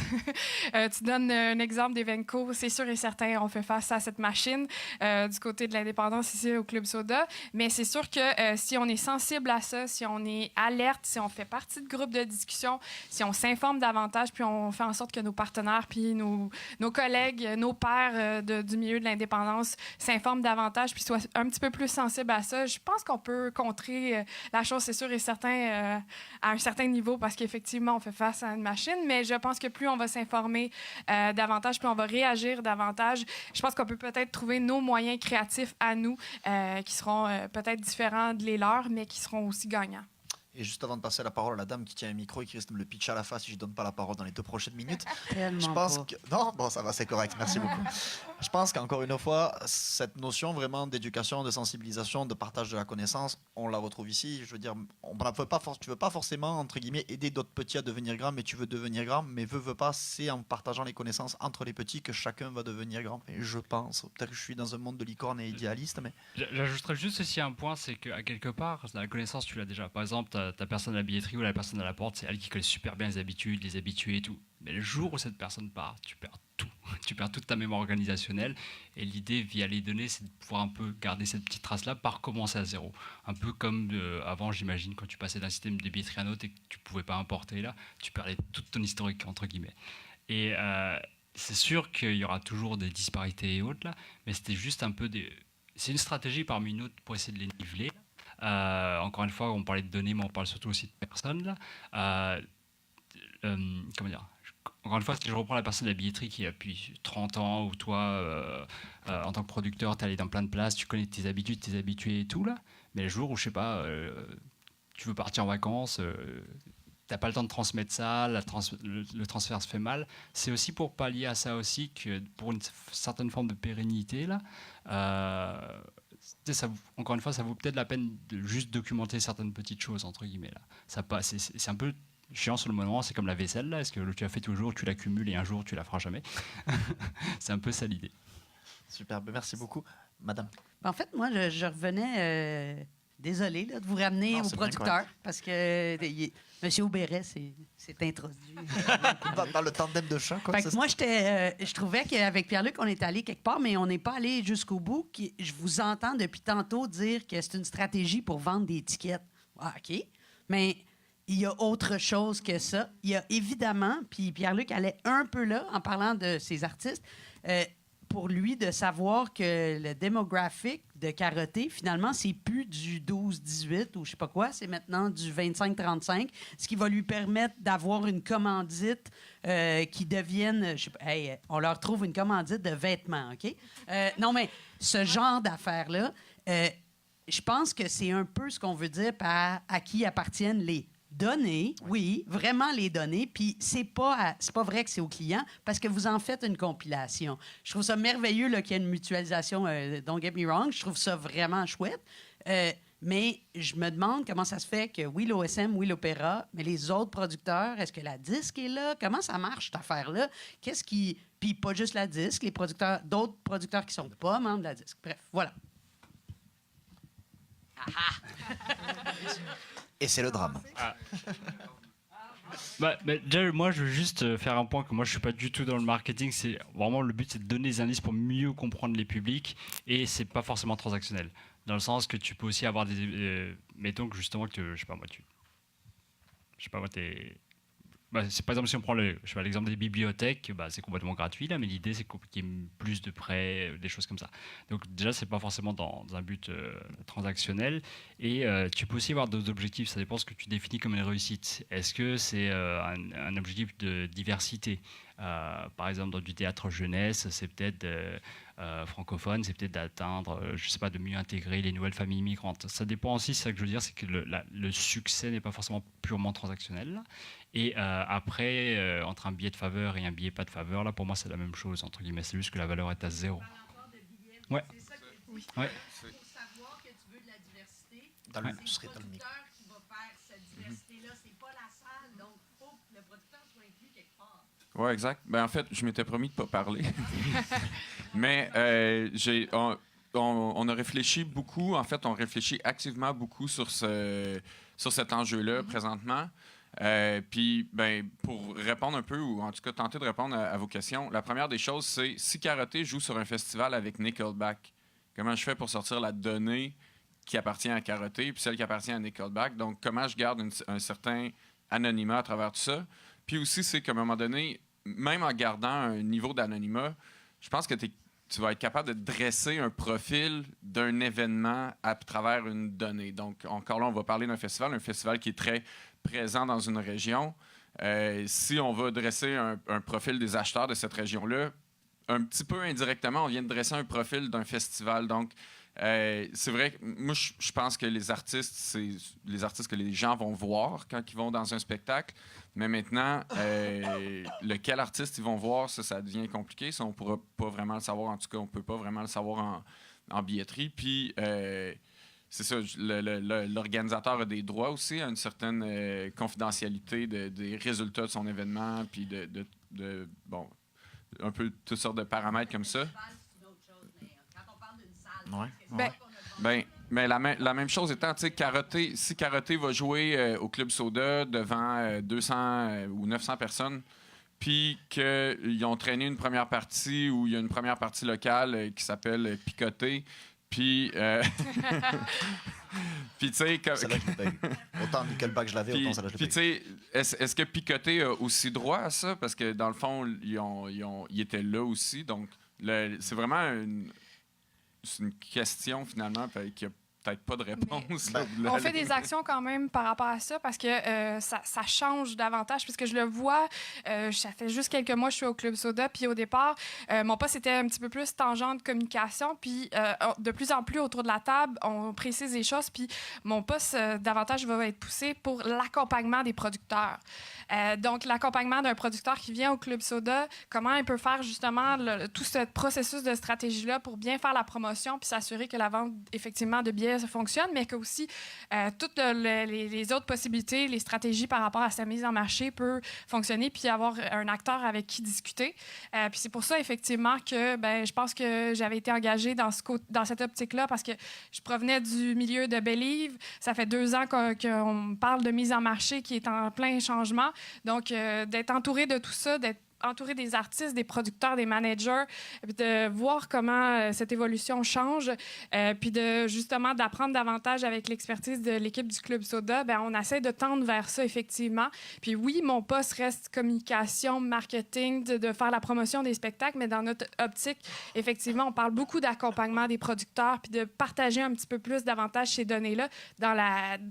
Tu donnes un exemple d'Evenco, c'est sûr et certain, on fait face à cette machine du côté de l'indépendance ici au Club Soda, mais c'est sûr que si on est sensible sensible à ça, si on est alerte, si on fait partie de groupes de discussion, si on s'informe davantage, puis on fait en sorte que nos partenaires, puis nos collègues, nos pairs du milieu de l'indépendance s'informent davantage, puis soient un petit peu plus sensibles à ça, je pense qu'on peut contrer la chose, c'est sûr et certain, à un certain niveau, parce qu'effectivement, on fait face à une machine, mais je pense que plus on va s'informer davantage, plus on va réagir davantage, je pense qu'on peut peut-être trouver nos moyens créatifs à nous, qui seront peut-être différents de les leurs, mais qui seront aussi gagnants. Et juste avant de passer la parole à la dame qui tient un micro et qui risque de me le pitcher à la face si je ne donne pas la parole dans les 2 prochaines minutes, je pense que... Non, bon, ça va, c'est correct, merci beaucoup. Je pense qu'encore une fois, cette notion vraiment d'éducation, de sensibilisation, de partage de la connaissance, on la retrouve ici. Je veux dire, tu veux pas forcément, entre guillemets, aider d'autres petits à devenir grands, mais tu veux devenir grand, mais veux pas, c'est en partageant les connaissances entre les petits que chacun va devenir grand. Et je pense, peut-être que je suis dans un monde de licorne et idéaliste, mais... J'ajouterais juste aussi un point, c'est qu'à quelque part, la connaissance, tu l'as déjà. Par exemple, ta personne à la billetterie ou la personne à la porte, c'est elle qui connaît super bien les habitudes, les habitués et tout. Mais le jour où cette personne part, tu perds tout. Tu perds toute ta mémoire organisationnelle. Et l'idée, via les données, c'est de pouvoir un peu garder cette petite trace-là par recommencer à zéro. Un peu comme avant, j'imagine, quand tu passais d'un système de billetterie à un autre et que tu ne pouvais pas importer là, tu perdais toute ton historique, entre guillemets. Et c'est sûr qu'il y aura toujours des disparités et autres, là, mais c'était juste un peu des... C'est une stratégie parmi une autre pour essayer de les niveler. Encore une fois, on parlait de données, mais on parle surtout aussi de personnes. Là. Comment dire ? Encore une fois, si je reprends la personne de la billetterie qui a depuis 30 ans, ou toi, en tant que producteur, tu es allé dans plein de places, tu connais tes habitudes, tes habitués et tout, là. Mais le jour où, je sais pas, tu veux partir en vacances, t'as pas le temps de transmettre ça, le transfert se fait mal. C'est aussi pour pallier à ça aussi que pour une certaine forme de pérennité, là, encore une fois, ça vaut peut-être la peine de juste documenter certaines petites choses, entre guillemets. Là. C'est un peu chiant sur le moment, c'est comme la vaisselle. Là. Est-ce que tu as fait toujours, tu l'accumules et un jour, tu la feras jamais? C'est un peu ça l'idée. Superbe, merci beaucoup. Madame. En fait, moi, je revenais... désolé de vous ramener au producteur, parce que M. Aubéret s'est introduit. dans le tandem de chant, quoi. Fait que moi, je trouvais qu'avec Pierre-Luc, on est allé quelque part, mais on n'est pas allé jusqu'au bout. Je vous entends depuis tantôt dire que c'est une stratégie pour vendre des étiquettes. Ah, OK. Mais il y a autre chose que ça. Il y a évidemment, puis Pierre-Luc allait un peu là en parlant de ces artistes, pour lui de savoir que le démographique de Karaté, finalement, c'est plus du 12-18 ou je sais pas quoi, c'est maintenant du 25-35, ce qui va lui permettre d'avoir une commandite qui devienne... on leur trouve une commandite de vêtements, OK? Non, mais ce genre d'affaires-là, je pense que c'est un peu ce qu'on veut dire par à qui appartiennent les données, oui, vraiment les données, puis c'est pas vrai que c'est au client parce que vous en faites une compilation. Je trouve ça merveilleux là, qu'il y ait une mutualisation, don't get me wrong, je trouve ça vraiment chouette, mais je me demande comment ça se fait que oui, l'OSM, oui, l'Opéra, mais les autres producteurs, est-ce que la disque est là? Comment ça marche, cette affaire-là? Puis pas juste la disque, d'autres producteurs qui sont pas membres de la disque. Bref, voilà. Et c'est le drame. Déjà, moi, je veux juste faire un point que moi, je suis pas du tout dans le marketing. C'est vraiment le but, c'est de donner des indices pour mieux comprendre les publics, et c'est pas forcément transactionnel. Dans le sens que tu peux aussi avoir des, mettons que justement que je sais pas moi, t'es c'est par exemple si on prend l'exemple des bibliothèques, c'est complètement gratuit là, mais l'idée c'est qu'il y ait plus de prêts, des choses comme ça. Donc déjà c'est pas forcément dans un but transactionnel, et tu peux aussi avoir d'autres objectifs. Ça dépend de ce que tu définis comme une réussite. Est-ce que c'est un objectif de diversité? Par exemple dans du théâtre jeunesse, c'est peut-être francophone, c'est peut-être d'atteindre, je sais pas, de mieux intégrer les nouvelles familles immigrantes. Ça dépend aussi, c'est ça que je veux dire, c'est que le succès n'est pas forcément purement transactionnel. Et après, entre un billet de faveur et un billet pas de faveur, là, pour moi, c'est la même chose, entre guillemets. C'est juste que la valeur est à zéro. Ouais. C'est ça que oui. Ouais. Il faut savoir que tu veux de la diversité. C'est le producteur qui va faire cette diversité-là. C'est pas la salle, donc il faut que le producteur soit inclus quelque part. Oui, exact. En fait, je m'étais promis de ne pas parler. Mais on a réfléchi beaucoup. En fait, on réfléchit activement beaucoup sur cet enjeu-là présentement. Puis, pour répondre un peu, ou en tout cas tenter de répondre à vos questions, la première des choses, c'est si Karaté joue sur un festival avec Nickelback, comment je fais pour sortir la donnée qui appartient à Karaté puis celle qui appartient à Nickelback. Donc, comment je garde un certain anonymat à travers tout ça. Puis aussi, c'est qu'à un moment donné, même en gardant un niveau d'anonymat, je pense que tu vas être capable de dresser un profil d'un événement à travers une donnée. Donc, encore là, on va parler d'un festival, un festival qui est très présent dans une région. Si on va dresser un profil des acheteurs de cette région-là, un petit peu indirectement, on vient de dresser un profil d'un festival. Donc, c'est vrai que moi, je pense que les artistes, c'est les artistes que les gens vont voir quand ils vont dans un spectacle. Mais maintenant, lequel artiste ils vont voir, ça devient compliqué. Ça, on ne pourra pas vraiment le savoir. En tout cas, on ne peut pas vraiment le savoir en billetterie. Puis, c'est ça, l'organisateur a des droits aussi à une certaine confidentialité des résultats de son événement, puis bon, un peu toutes sortes de paramètres comme ça. Mais la même chose étant, tu sais, si Karaté va jouer au Club Soda devant 200 ou 900 personnes, puis qu'ils ont traîné une première partie où il y a une première partie locale qui s'appelle Picoté, puis... puis, tu sais... Celle-là, je l'ai pas eu. Autant Nickelback je l'avais, autant celle-là, je l'ai pas eu. Puis, tu sais, est-ce que Picoté a aussi droit à ça? Parce que, dans le fond, ils étaient là aussi. Donc, c'est vraiment une question, finalement, qui a peut-être pas de réponse. On fait des actions quand même par rapport à ça parce que ça change davantage. Puisque je le vois, ça fait juste quelques mois que je suis au Club Soda. Puis au départ, mon poste était un petit peu plus tangent de communication. Puis de plus en plus autour de la table, on précise les choses. Puis mon poste davantage va être poussé pour l'accompagnement des producteurs. Donc l'accompagnement d'un producteur qui vient au Club Soda, comment il peut faire justement tout ce processus de stratégie-là pour bien faire la promotion puis s'assurer que la vente effectivement de billets fonctionne, mais que aussi toutes les autres possibilités, les stratégies par rapport à sa mise en marché peut fonctionner puis avoir un acteur avec qui discuter. Puis c'est pour ça effectivement que je pense que j'avais été engagée dans cette optique-là parce que je provenais du milieu de Believe. Ça fait 2 ans qu'on parle de mise en marché qui est en plein changement. Donc, d'être entouré de tout ça, d'être entouré des artistes, des producteurs, des managers, puis de voir comment cette évolution change, puis justement d'apprendre davantage avec l'expertise de l'équipe du Club Soda, on essaie de tendre vers ça, effectivement. Puis oui, mon poste reste communication, marketing, de faire la promotion des spectacles, mais dans notre optique, effectivement, on parle beaucoup d'accompagnement des producteurs, puis de partager un petit peu plus davantage ces données-là,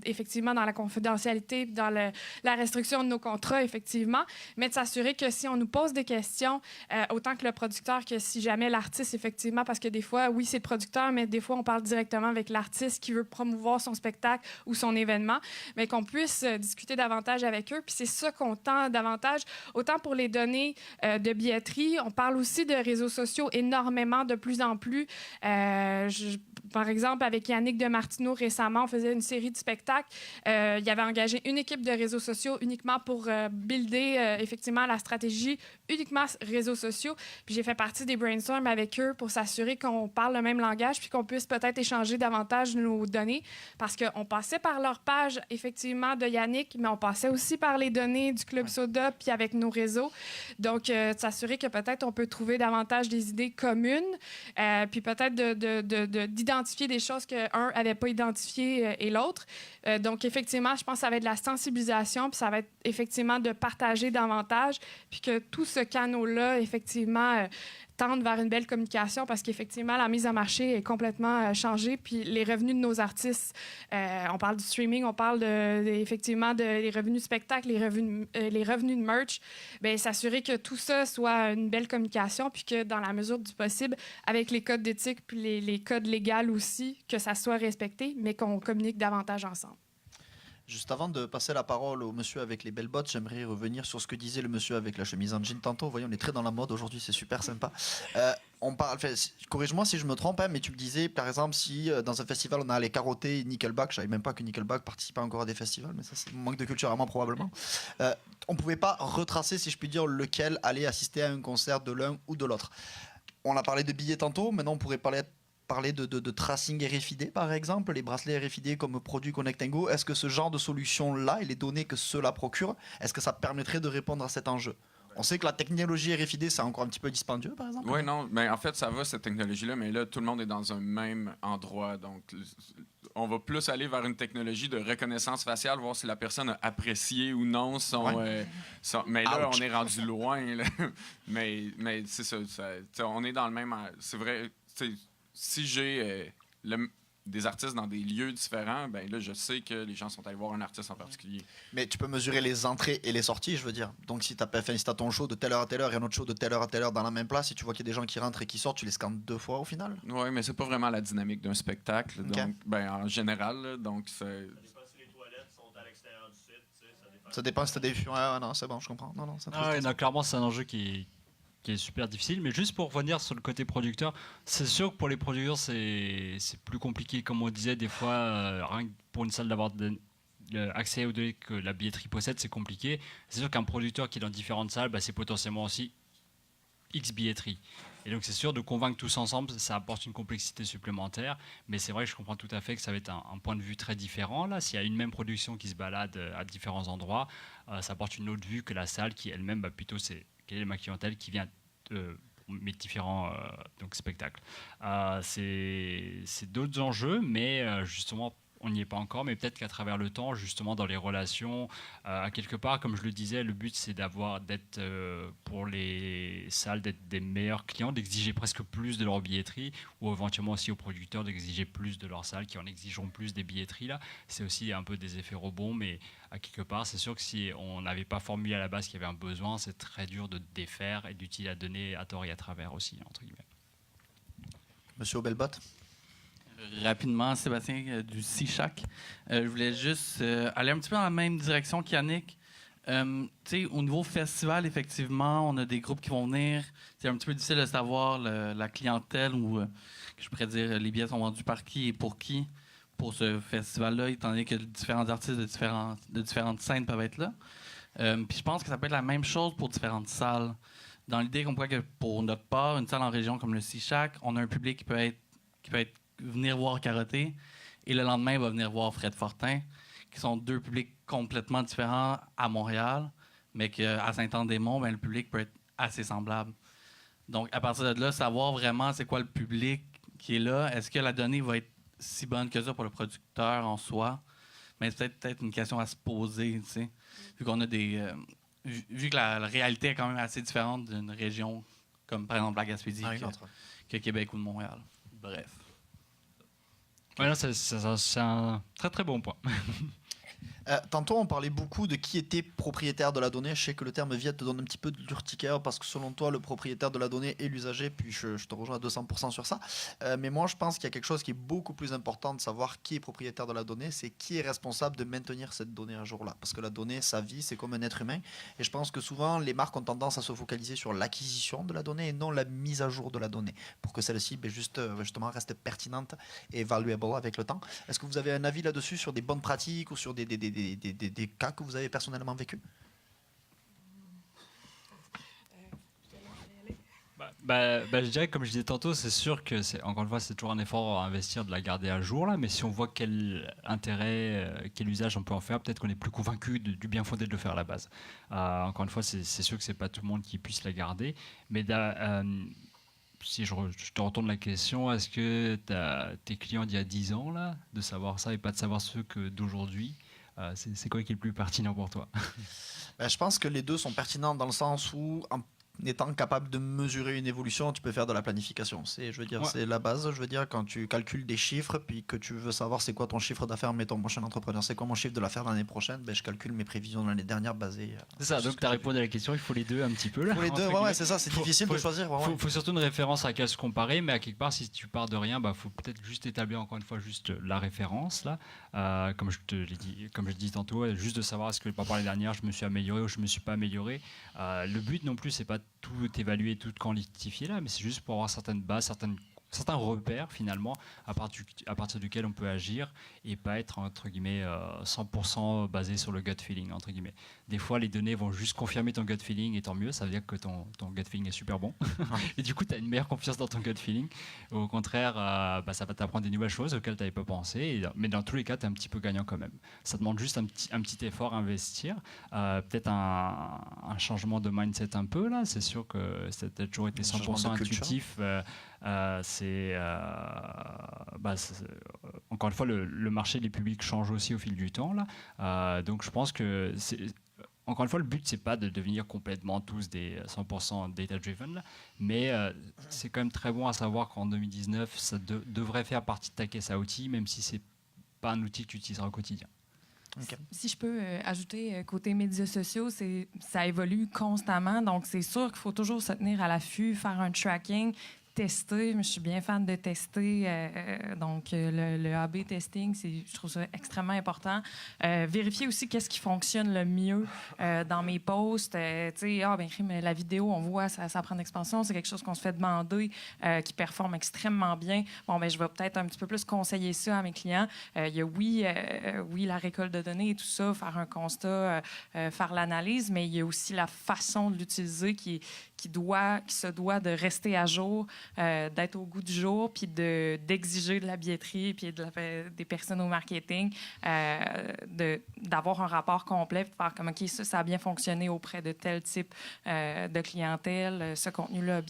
effectivement, dans la confidentialité, puis dans la restriction de nos contrats, effectivement, mais de s'assurer que si on nous pose des questions, autant que le producteur que si jamais l'artiste, effectivement, parce que des fois, oui, c'est le producteur, mais des fois, on parle directement avec l'artiste qui veut promouvoir son spectacle ou son événement, mais qu'on puisse discuter davantage avec eux. Puis c'est ça qu'on tend davantage, autant pour les données de billetterie. On parle aussi de réseaux sociaux énormément, de plus en plus. Par exemple, avec Yannick de Martineau, récemment, on faisait une série de spectacles. Il avait engagé une équipe de réseaux sociaux uniquement pour builder, effectivement, la stratégie uniquement réseaux sociaux. Puis j'ai fait partie des brainstorms avec eux pour s'assurer qu'on parle le même langage puis qu'on puisse peut-être échanger davantage nos données parce qu'on passait par leur page, effectivement, de Yannick, mais on passait aussi par les données du Club Soda puis avec nos réseaux. Donc, s'assurer que peut-être on peut trouver davantage des idées communes puis peut-être d'identifier des choses qu'un n'avait pas identifiées et l'autre. Donc, effectivement, je pense que ça va être de la sensibilisation puis ça va être effectivement de partager davantage puis que tout ce canal-là, effectivement, tende vers une belle communication parce qu'effectivement, la mise en marché est complètement changée. Puis les revenus de nos artistes, on parle du streaming, on parle effectivement des revenus de spectacle, les revenus de merch. Bien, s'assurer que tout ça soit une belle communication puis que dans la mesure du possible, avec les codes d'éthique puis les codes légaux aussi, que ça soit respecté, mais qu'on communique davantage ensemble. Juste avant de passer la parole au monsieur avec les belles bottes, j'aimerais revenir sur ce que disait le monsieur avec la chemise en jean tantôt. Vous voyez, on est très dans la mode aujourd'hui, c'est super sympa. On parle, corrige-moi si je me trompe, mais tu me disais, par exemple, si dans un festival on a les Karaté, Nickelback, je savais même pas que Nickelback participait encore à des festivals, mais ça c'est un manque de culture vraiment probablement. On pouvait pas retracer, si je puis dire, lequel allait assister à un concert de l'un ou de l'autre. On a parlé de billets tantôt, maintenant on pourrait parler de tracing RFID, par exemple, les bracelets RFID comme produit Connect & Go. Est-ce que ce genre de solution-là et les données que cela procure, est-ce que ça permettrait de répondre à cet enjeu? On sait que la technologie RFID, c'est encore un petit peu dispendieux, par exemple. Oui, non, mais en fait, ça va, cette technologie-là, mais là, tout le monde est dans un même endroit. Donc, on va plus aller vers une technologie de reconnaissance faciale, voir si la personne a apprécié ou non mais là, on est rendu loin. Là. mais c'est ça. On est dans le même... C'est vrai, si j'ai des artistes dans des lieux différents, ben là, je sais que les gens sont allés voir un artiste en particulier. Mais tu peux mesurer les entrées et les sorties, je veux dire. Donc, si tu as ton show de telle heure à telle heure et un autre show de telle heure à telle heure dans la même place, si tu vois qu'il y a des gens qui rentrent et qui sortent, tu les scannes 2 fois au final? Oui, mais c'est pas vraiment la dynamique d'un spectacle. Okay. Donc, en général, là, donc c'est... Ça dépend si les toilettes sont à l'extérieur du site. Ça dépend si tu as des... Ouais, non, c'est bon, je comprends. Non, clairement, c'est un enjeu qui est super difficile, mais juste pour revenir sur le côté producteur, c'est sûr que pour les producteurs, c'est plus compliqué. Comme on disait, des fois, rien que pour une salle d'avoir accès aux données que la billetterie possède, c'est compliqué. C'est sûr qu'un producteur qui est dans différentes salles, c'est potentiellement aussi X billetterie. Et donc, c'est sûr, de convaincre tous ensemble, ça apporte une complexité supplémentaire. Mais c'est vrai que je comprends tout à fait que ça va être un point de vue très différent. Là, s'il y a une même production qui se balade à différents endroits, ça apporte une autre vue que la salle qui elle-même, plutôt, c'est quelle est ma clientèle qui vient mes différents spectacles. C'est d'autres enjeux, mais justement, on n'y est pas encore, mais peut-être qu'à travers le temps, justement, dans les relations, à quelque part, comme je le disais, le but, c'est d'être, pour les salles, d'être des meilleurs clients, d'exiger presque plus de leur billetterie, ou éventuellement aussi aux producteurs d'exiger plus de leur salle, qui en exigeront plus des billetteries. Là, c'est aussi un peu des effets rebonds, mais à quelque part, c'est sûr que si on n'avait pas formulé à la base qu'il y avait un besoin, c'est très dur de défaire et d'utiliser la donnée à tort et à travers aussi, entre guillemets. Monsieur Obelbot. Rapidement, Sébastien du CICHAC. Je voulais juste aller un petit peu dans la même direction qu'Yannick. Au niveau festival, effectivement, on a des groupes qui vont venir. C'est un petit peu difficile de savoir la clientèle ou, je pourrais dire, les billets sont vendus par qui et pour qui pour ce festival-là, étant donné que différents artistes de différentes scènes peuvent être là. Puis je pense que ça peut être la même chose pour différentes salles. Dans l'idée qu'on voit que pour notre part, une salle en région comme le CICHAC, on a un public qui peut être venir voir Karaté et le lendemain, il va venir voir Fred Fortin, qui sont 2 publics complètement différents à Montréal, mais qu'à Saint-Anne-des-Monts, le public peut être assez semblable. Donc, à partir de là, savoir vraiment c'est quoi le public qui est là, est-ce que la donnée va être si bonne que ça pour le producteur en soi? Mais c'est peut-être une question à se poser, tu sais, vu qu'on a vu que la réalité est quand même assez différente d'une région comme, par exemple, la Gaspésie que Québec ou de Montréal. Bref. Ouais, c'est un très très bon point. Tantôt, on parlait beaucoup de qui était propriétaire de la donnée. Je sais que le terme Viette te donne un petit peu d'urticaire parce que selon toi, le propriétaire de la donnée est l'usager, puis je te rejoins à 200% sur ça. Mais moi, je pense qu'il y a quelque chose qui est beaucoup plus important de savoir qui est propriétaire de la donnée, c'est qui est responsable de maintenir cette donnée un jour-là. Parce que la donnée, sa vie, c'est comme un être humain. Et je pense que souvent, les marques ont tendance à se focaliser sur l'acquisition de la donnée et non la mise à jour de la donnée, pour que celle-ci justement reste pertinente et valuable avec le temps. Est-ce que vous avez un avis là-dessus sur des bonnes pratiques ou sur des cas que vous avez personnellement vécu? Je dirais, comme je disais tantôt, c'est sûr que encore une fois, c'est toujours un effort à investir de la garder à jour là, mais si on voit quel intérêt, quel usage on peut en faire, peut-être qu'on est plus convaincu du bien fondé de le faire à la base. Encore une fois, c'est sûr que c'est pas tout le monde qui puisse la garder, mais si je te retourne la question, est-ce que tes clients d'il y a 10 ans là, de savoir ça et pas de savoir ceux d'aujourd'hui? C'est quoi qui est le plus pertinent pour toi? Je pense que les deux sont pertinents dans le sens où, en étant capable de mesurer une évolution, tu peux faire de la planification. C'est la base. Je veux dire, quand tu calcules des chiffres, puis que tu veux savoir c'est quoi ton chiffre d'affaires, mettons, moi je suis un entrepreneur, c'est quoi mon chiffre de l'affaires l'année prochaine, je calcule mes prévisions de l'année dernière basées. C'est ça, donc tu as répondu à la question, il faut les deux un petit peu. Là, pour les deux, c'est ça, c'est difficile de choisir. Il faut surtout une référence à laquelle se comparer, mais à quelque part, si tu pars de rien, faut peut-être juste établir encore une fois juste la référence, là. Comme je dis tantôt, juste de savoir est-ce que par l'année dernière, je me suis amélioré ou je me suis pas amélioré. Le but non plus, c'est pas tout évaluer, tout quantifier là, mais c'est juste pour avoir certaines bases, certains repères finalement à partir duquel on peut agir et pas être entre guillemets 100% basé sur le gut feeling entre guillemets. Des fois les données vont juste confirmer ton gut feeling et tant mieux, ça veut dire que ton gut feeling est super bon et du coup tu as une meilleure confiance dans ton gut feeling. Au contraire ça va t'apprendre des nouvelles choses auxquelles tu n'avais pas pensé mais dans tous les cas tu es un petit peu gagnant quand même. Ça demande juste un petit effort à investir, peut-être un un changement de mindset un peu là. C'est sûr que ça a toujours été 100% intuitif. Encore une fois, le marché des publics change aussi au fil du temps là. Donc je pense que encore une fois, le but, c'est pas de devenir complètement tous des 100% data-driven, mais c'est quand même très bon à savoir qu'en 2019, ça devrait faire partie de ta caisse à outils, même si c'est pas un outil que tu utiliseras au quotidien. Okay. Si je peux ajouter, côté médias sociaux, ça évolue constamment, donc c'est sûr qu'il faut toujours se tenir à l'affût, faire un tracking, tester. Je suis bien fan de tester. Donc, le A/B testing, je trouve ça extrêmement important. Vérifier aussi qu'est-ce qui fonctionne le mieux dans mes posts. La vidéo, on voit, ça prend d'expansion. C'est quelque chose qu'on se fait demander, qui performe extrêmement bien. Bon, je vais peut-être un petit peu plus conseiller ça à mes clients. Il y a, oui, la récolte de données et tout ça, faire un constat, faire l'analyse, mais il y a aussi la façon de l'utiliser qui se doit de rester à jour, d'être au goût du jour, puis d'exiger de la billetterie, puis des personnes au marketing, d'avoir un rapport complet, puis de faire comme, OK, ça a bien fonctionné auprès de tel type de clientèle, ce contenu-là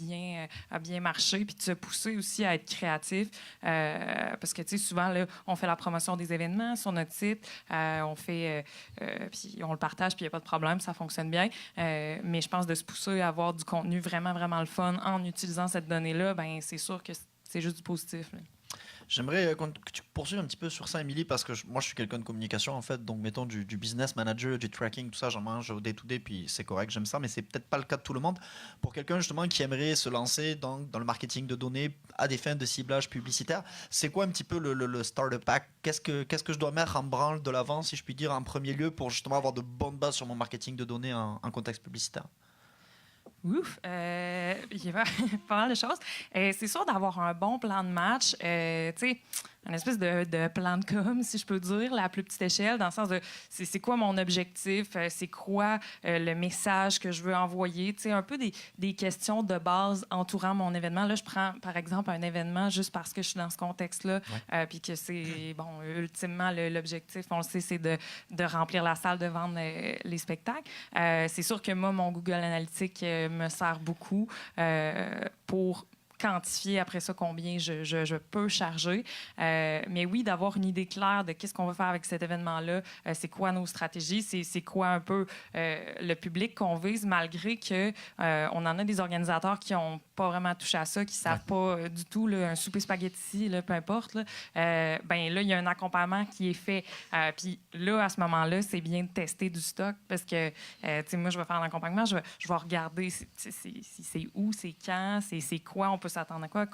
a bien marché, puis de se pousser aussi à être créatif, parce que, tu sais, souvent, là, on fait la promotion des événements sur notre site, puis on le partage, puis il n'y a pas de problème, ça fonctionne bien, mais je pense de se pousser à avoir du contenu vraiment, vraiment le fun en utilisant cette donnée-là, c'est sûr que c'est juste du positif. Là. J'aimerais que tu poursuives un petit peu sur ça, Émilie, parce que moi, je suis quelqu'un de communication, en fait. Donc, mettons du business manager, du tracking, tout ça, j'en mange au day-to-day, puis c'est correct, j'aime ça, mais c'est peut-être pas le cas de tout le monde. Pour quelqu'un, justement, qui aimerait se lancer dans le marketing de données à des fins de ciblage publicitaire, c'est quoi un petit peu le starter pack? Qu'est-ce que je dois mettre en branle de l'avant, si je puis dire, en premier lieu, pour justement avoir de bonnes bases sur mon marketing de données en contexte publicitaire? Ouf, il y a pas mal de choses. C'est sûr d'avoir un bon plan de match, tu sais, une espèce de plan de com, si je peux dire, à plus petite échelle, dans le sens de c'est quoi mon objectif, c'est quoi le message que je veux envoyer, tu sais, un peu des questions de base entourant mon événement. Là, je prends, par exemple, un événement juste parce que je suis dans ce contexte-là, puis que c'est, bon, ultimement, l'objectif, on le sait, c'est de remplir la salle, de vendre les spectacles. C'est sûr que moi, mon Google Analytics me sert beaucoup pour quantifier après ça combien je peux charger. Mais oui, d'avoir une idée claire de qu'est-ce qu'on va faire avec cet événement-là, c'est quoi nos stratégies, c'est quoi un peu le public qu'on vise, malgré que on en a des organisateurs qui n'ont pas vraiment touché à ça, qui ne savent pas du tout, là, un souper spaghetti, là, peu importe. Là, là, il y a un accompagnement qui est fait. Puis là, à ce moment-là, c'est bien de tester du stock parce que, moi, je vais faire un accompagnement, je vais regarder c'est où, c'est quand, c'est quoi, on peut s'attendre à quoi,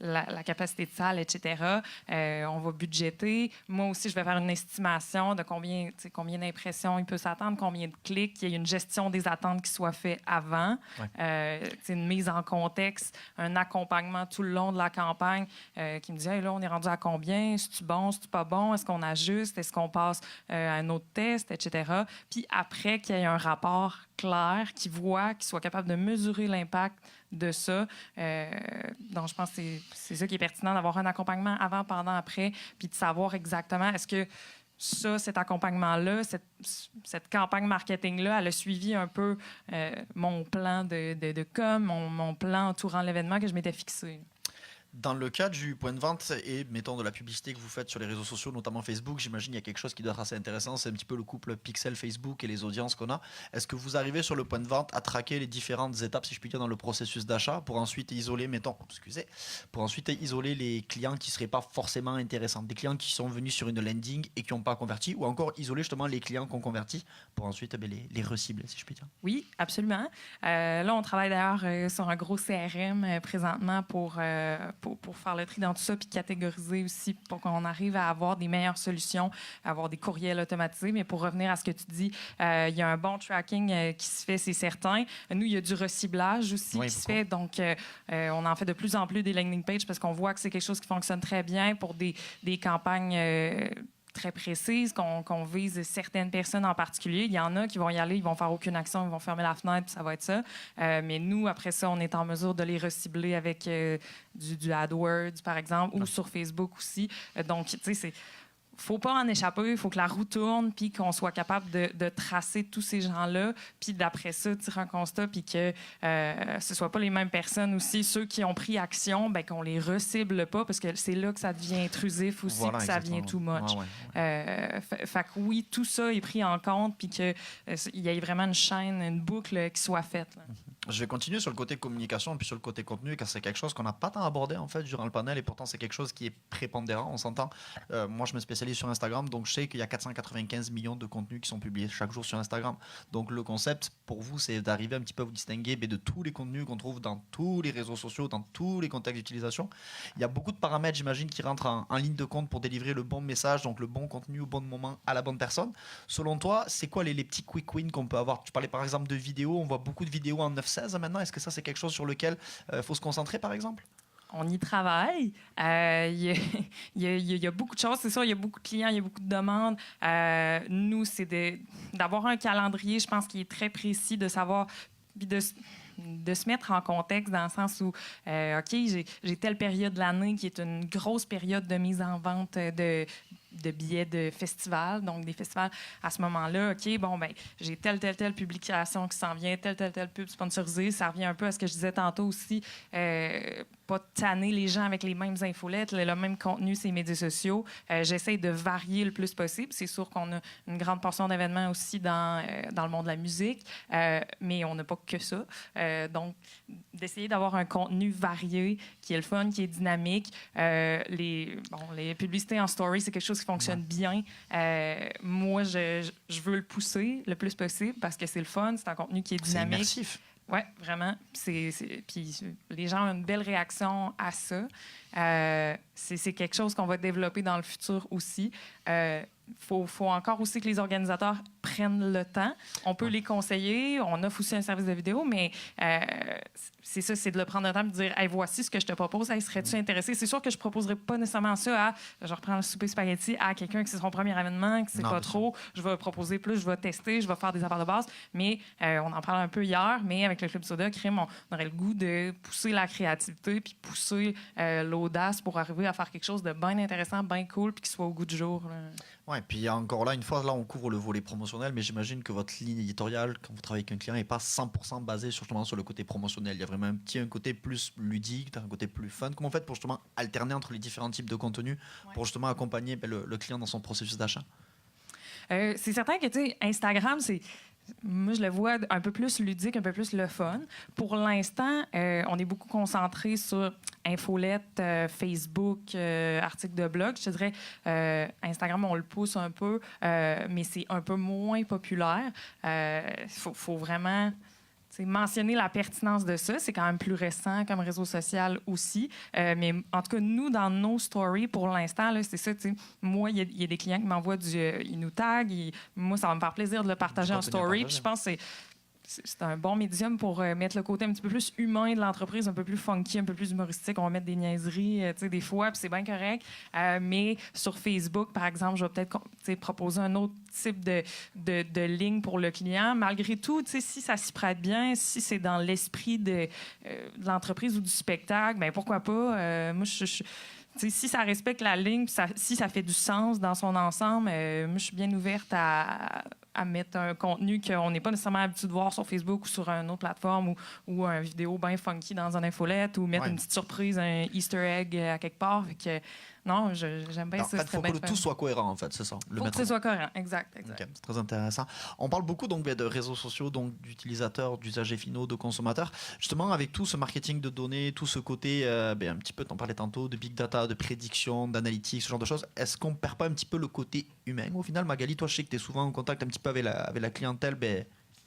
la capacité de salle, etc. On va budgéter. Moi aussi, je vais faire une estimation de combien d'impressions il peut s'attendre, combien de clics, qu'il y ait une gestion des attentes qui soit faite avant, une mise en contexte, un accompagnement tout le long de la campagne qui me dit hey, là, on est rendu à combien, c'est-tu bon, c'est-tu pas bon, est-ce qu'on ajuste, est-ce qu'on passe à un autre test, etc. Puis après, qu'il y ait un rapport clair, qui soit capable de mesurer l'impact de ça. Donc, je pense que c'est ça qui est pertinent, d'avoir un accompagnement avant, pendant, après, puis de savoir exactement est-ce que cet accompagnement-là, cette campagne marketing-là, elle a suivi un peu mon plan de com, mon plan entourant l'événement que je m'étais fixé. Dans le cas du point de vente et, mettons, de la publicité que vous faites sur les réseaux sociaux, notamment Facebook, j'imagine qu'il y a quelque chose qui doit être assez intéressant. C'est un petit peu le couple pixel Facebook et les audiences qu'on a. Est-ce que vous arrivez sur le point de vente à traquer les différentes étapes, si je puis dire, dans le processus d'achat pour ensuite isoler, les clients qui ne seraient pas forcément intéressants, des clients qui sont venus sur une landing et qui n'ont pas converti, ou encore isoler justement les clients qui ont converti pour ensuite les recibler, si je puis dire? Oui, absolument. Là, on travaille d'ailleurs sur un gros CRM présentement pour faire le tri dans tout ça, puis catégoriser aussi pour qu'on arrive à avoir des meilleures solutions, avoir des courriels automatisés. Mais pour revenir à ce que tu dis, il y a un bon tracking qui se fait, c'est certain. Nous, il y a du reciblage aussi qui se fait. Donc, on en fait de plus en plus des landing pages parce qu'on voit que c'est quelque chose qui fonctionne très bien pour des campagnes très précises, qu'on vise certaines personnes en particulier. Il y en a qui vont y aller, ils vont faire aucune action, ils vont fermer la fenêtre, puis ça va être ça. Mais nous, après ça, on est en mesure de les recibler avec du AdWords, par exemple, ou sur Facebook aussi. Donc, tu sais, faut pas en échapper, il faut que la roue tourne, puis qu'on soit capable de tracer tous ces gens-là, puis d'après ça, tirer un constat, puis que ce soit pas les mêmes personnes aussi. Ceux qui ont pris action, ben, qu'on les recible pas, parce que c'est là que ça devient intrusif aussi, Voilà, que ça devient too much. Fait que oui, tout ça est pris en compte, puis qu'il y ait vraiment une chaîne, une boucle qui soit faite. Là. Je vais continuer sur le côté communication puis sur le côté contenu, car c'est quelque chose qu'on n'a pas tant abordé en fait durant le panel, et pourtant c'est quelque chose qui est prépondérant, on s'entend. Moi je me spécialise sur Instagram, donc je sais qu'il y a 495 millions de contenus qui sont publiés chaque jour sur Instagram. Donc le concept pour vous, c'est d'arriver un petit peu à vous distinguer de tous les contenus qu'on trouve dans tous les réseaux sociaux, dans tous les contextes d'utilisation. Il y a beaucoup de paramètres, j'imagine, qui rentrent en ligne de compte pour délivrer le bon message, donc le bon contenu au bon moment à la bonne personne. Selon toi, c'est quoi les petits quick wins qu'on peut avoir? Tu parlais par exemple de vidéos, on voit beaucoup de vidéos en 9/16 maintenant. Est-ce que ça c'est quelque chose sur lequel faut se concentrer par exemple? On y travaille. Il y a beaucoup de choses. C'est sûr, il y a beaucoup de clients, il y a beaucoup de demandes. Nous, c'est d'avoir un calendrier, je pense, qui est très précis, de savoir, puis de se mettre en contexte dans le sens où, OK, j'ai telle période de l'année qui est une grosse période de mise en vente de billets de festivals, donc des festivals à ce moment-là. OK, bon, ben j'ai telle publication qui s'en vient, telle pub sponsorisée. Ça revient un peu à ce que je disais tantôt aussi. Pas tanner les gens avec les mêmes infolettes, le même contenu sur les médias sociaux. J'essaie de varier le plus possible. C'est sûr qu'on a une grande portion d'événements aussi dans le monde de la musique, mais on n'a pas que ça. Donc, d'essayer d'avoir un contenu varié, qui est le fun, qui est dynamique. Les publicités en story, c'est quelque chose qui fonctionne bien. Moi, je veux le pousser le plus possible parce que c'est le fun, c'est un contenu qui est dynamique. C'est immersif. Oui, vraiment. Puis les gens ont une belle réaction à ça. C'est quelque chose qu'on va développer dans le futur aussi. Faut encore aussi que les organisateurs prennent le temps. On peut les conseiller. On offre aussi un service de vidéo, mais c'est ça, c'est de le prendre le temps et de dire hey, voici ce que je te propose. Hey, serais-tu intéressé? C'est sûr que je ne proposerai pas nécessairement ça à, je reprends le souper spaghetti, à quelqu'un qui c'est son premier événement, qui ne sait pas trop. Je vais proposer plus, je vais tester, je vais faire des affaires de base. Mais on en parle un peu hier, mais avec le Club Soda, Crime, on aurait le goût de pousser la créativité puis pousser l'audace pour arriver à faire quelque chose de bien intéressant, bien cool, puis qui soit au goût du jour. Oui, puis encore là, une fois, là, on couvre le volet promotionnel, mais j'imagine que votre ligne éditoriale, quand vous travaillez avec un client, n'est pas 100% basée justement sur le côté promotionnel. Il y a vraiment un côté plus ludique, un côté plus fun. Comment vous faites pour justement alterner entre les différents types de contenus pour justement accompagner le client dans son processus d'achat? C'est certain que Instagram, moi, je le vois un peu plus ludique, un peu plus le fun. Pour l'instant, on est beaucoup concentré sur infolettes, Facebook, articles de blog. Je te dirais, Instagram, on le pousse un peu, mais c'est un peu moins populaire. Faut vraiment mentionner la pertinence de ça. C'est quand même plus récent comme réseau social aussi. Mais en tout cas, nous, dans nos stories, pour l'instant, là, c'est ça. Moi, il y a des clients qui m'envoient ils nous taguent. Moi, ça va me faire plaisir de le partager en story. Puis je pense que c'est un bon médium pour mettre le côté un petit peu plus humain de l'entreprise, un peu plus funky, un peu plus humoristique. On va mettre des niaiseries, des fois, puis c'est bien correct. Mais sur Facebook, par exemple, je vais peut-être proposer un autre type de ligne pour le client. Malgré tout, si ça s'y prête bien, si c'est dans l'esprit de l'entreprise ou du spectacle, ben pourquoi pas? Moi, si ça respecte la ligne, si ça fait du sens dans son ensemble, moi, je suis bien ouverte à mettre un contenu qu'on n'est pas nécessairement habitué de voir sur Facebook ou sur une autre plateforme ou une vidéo bien funky dans une infolette ou mettre une petite surprise, un Easter egg à quelque part. Fait que, non, j'aime bien ça. En fait, il faut que le tout soit cohérent, en fait, c'est ça. Il faut que ce soit cohérent, exact. Okay, c'est très intéressant. On parle beaucoup donc de réseaux sociaux, donc d'utilisateurs, d'usagers finaux, de consommateurs. Justement, avec tout ce marketing de données, tout ce côté, un petit peu, t'en parlais tantôt, de big data, de prédiction, d'analytique, ce genre de choses, est-ce qu'on ne perd pas un petit peu le côté humain au final? Magali, toi, je sais que tu es souvent en contact un petit peu avec la clientèle,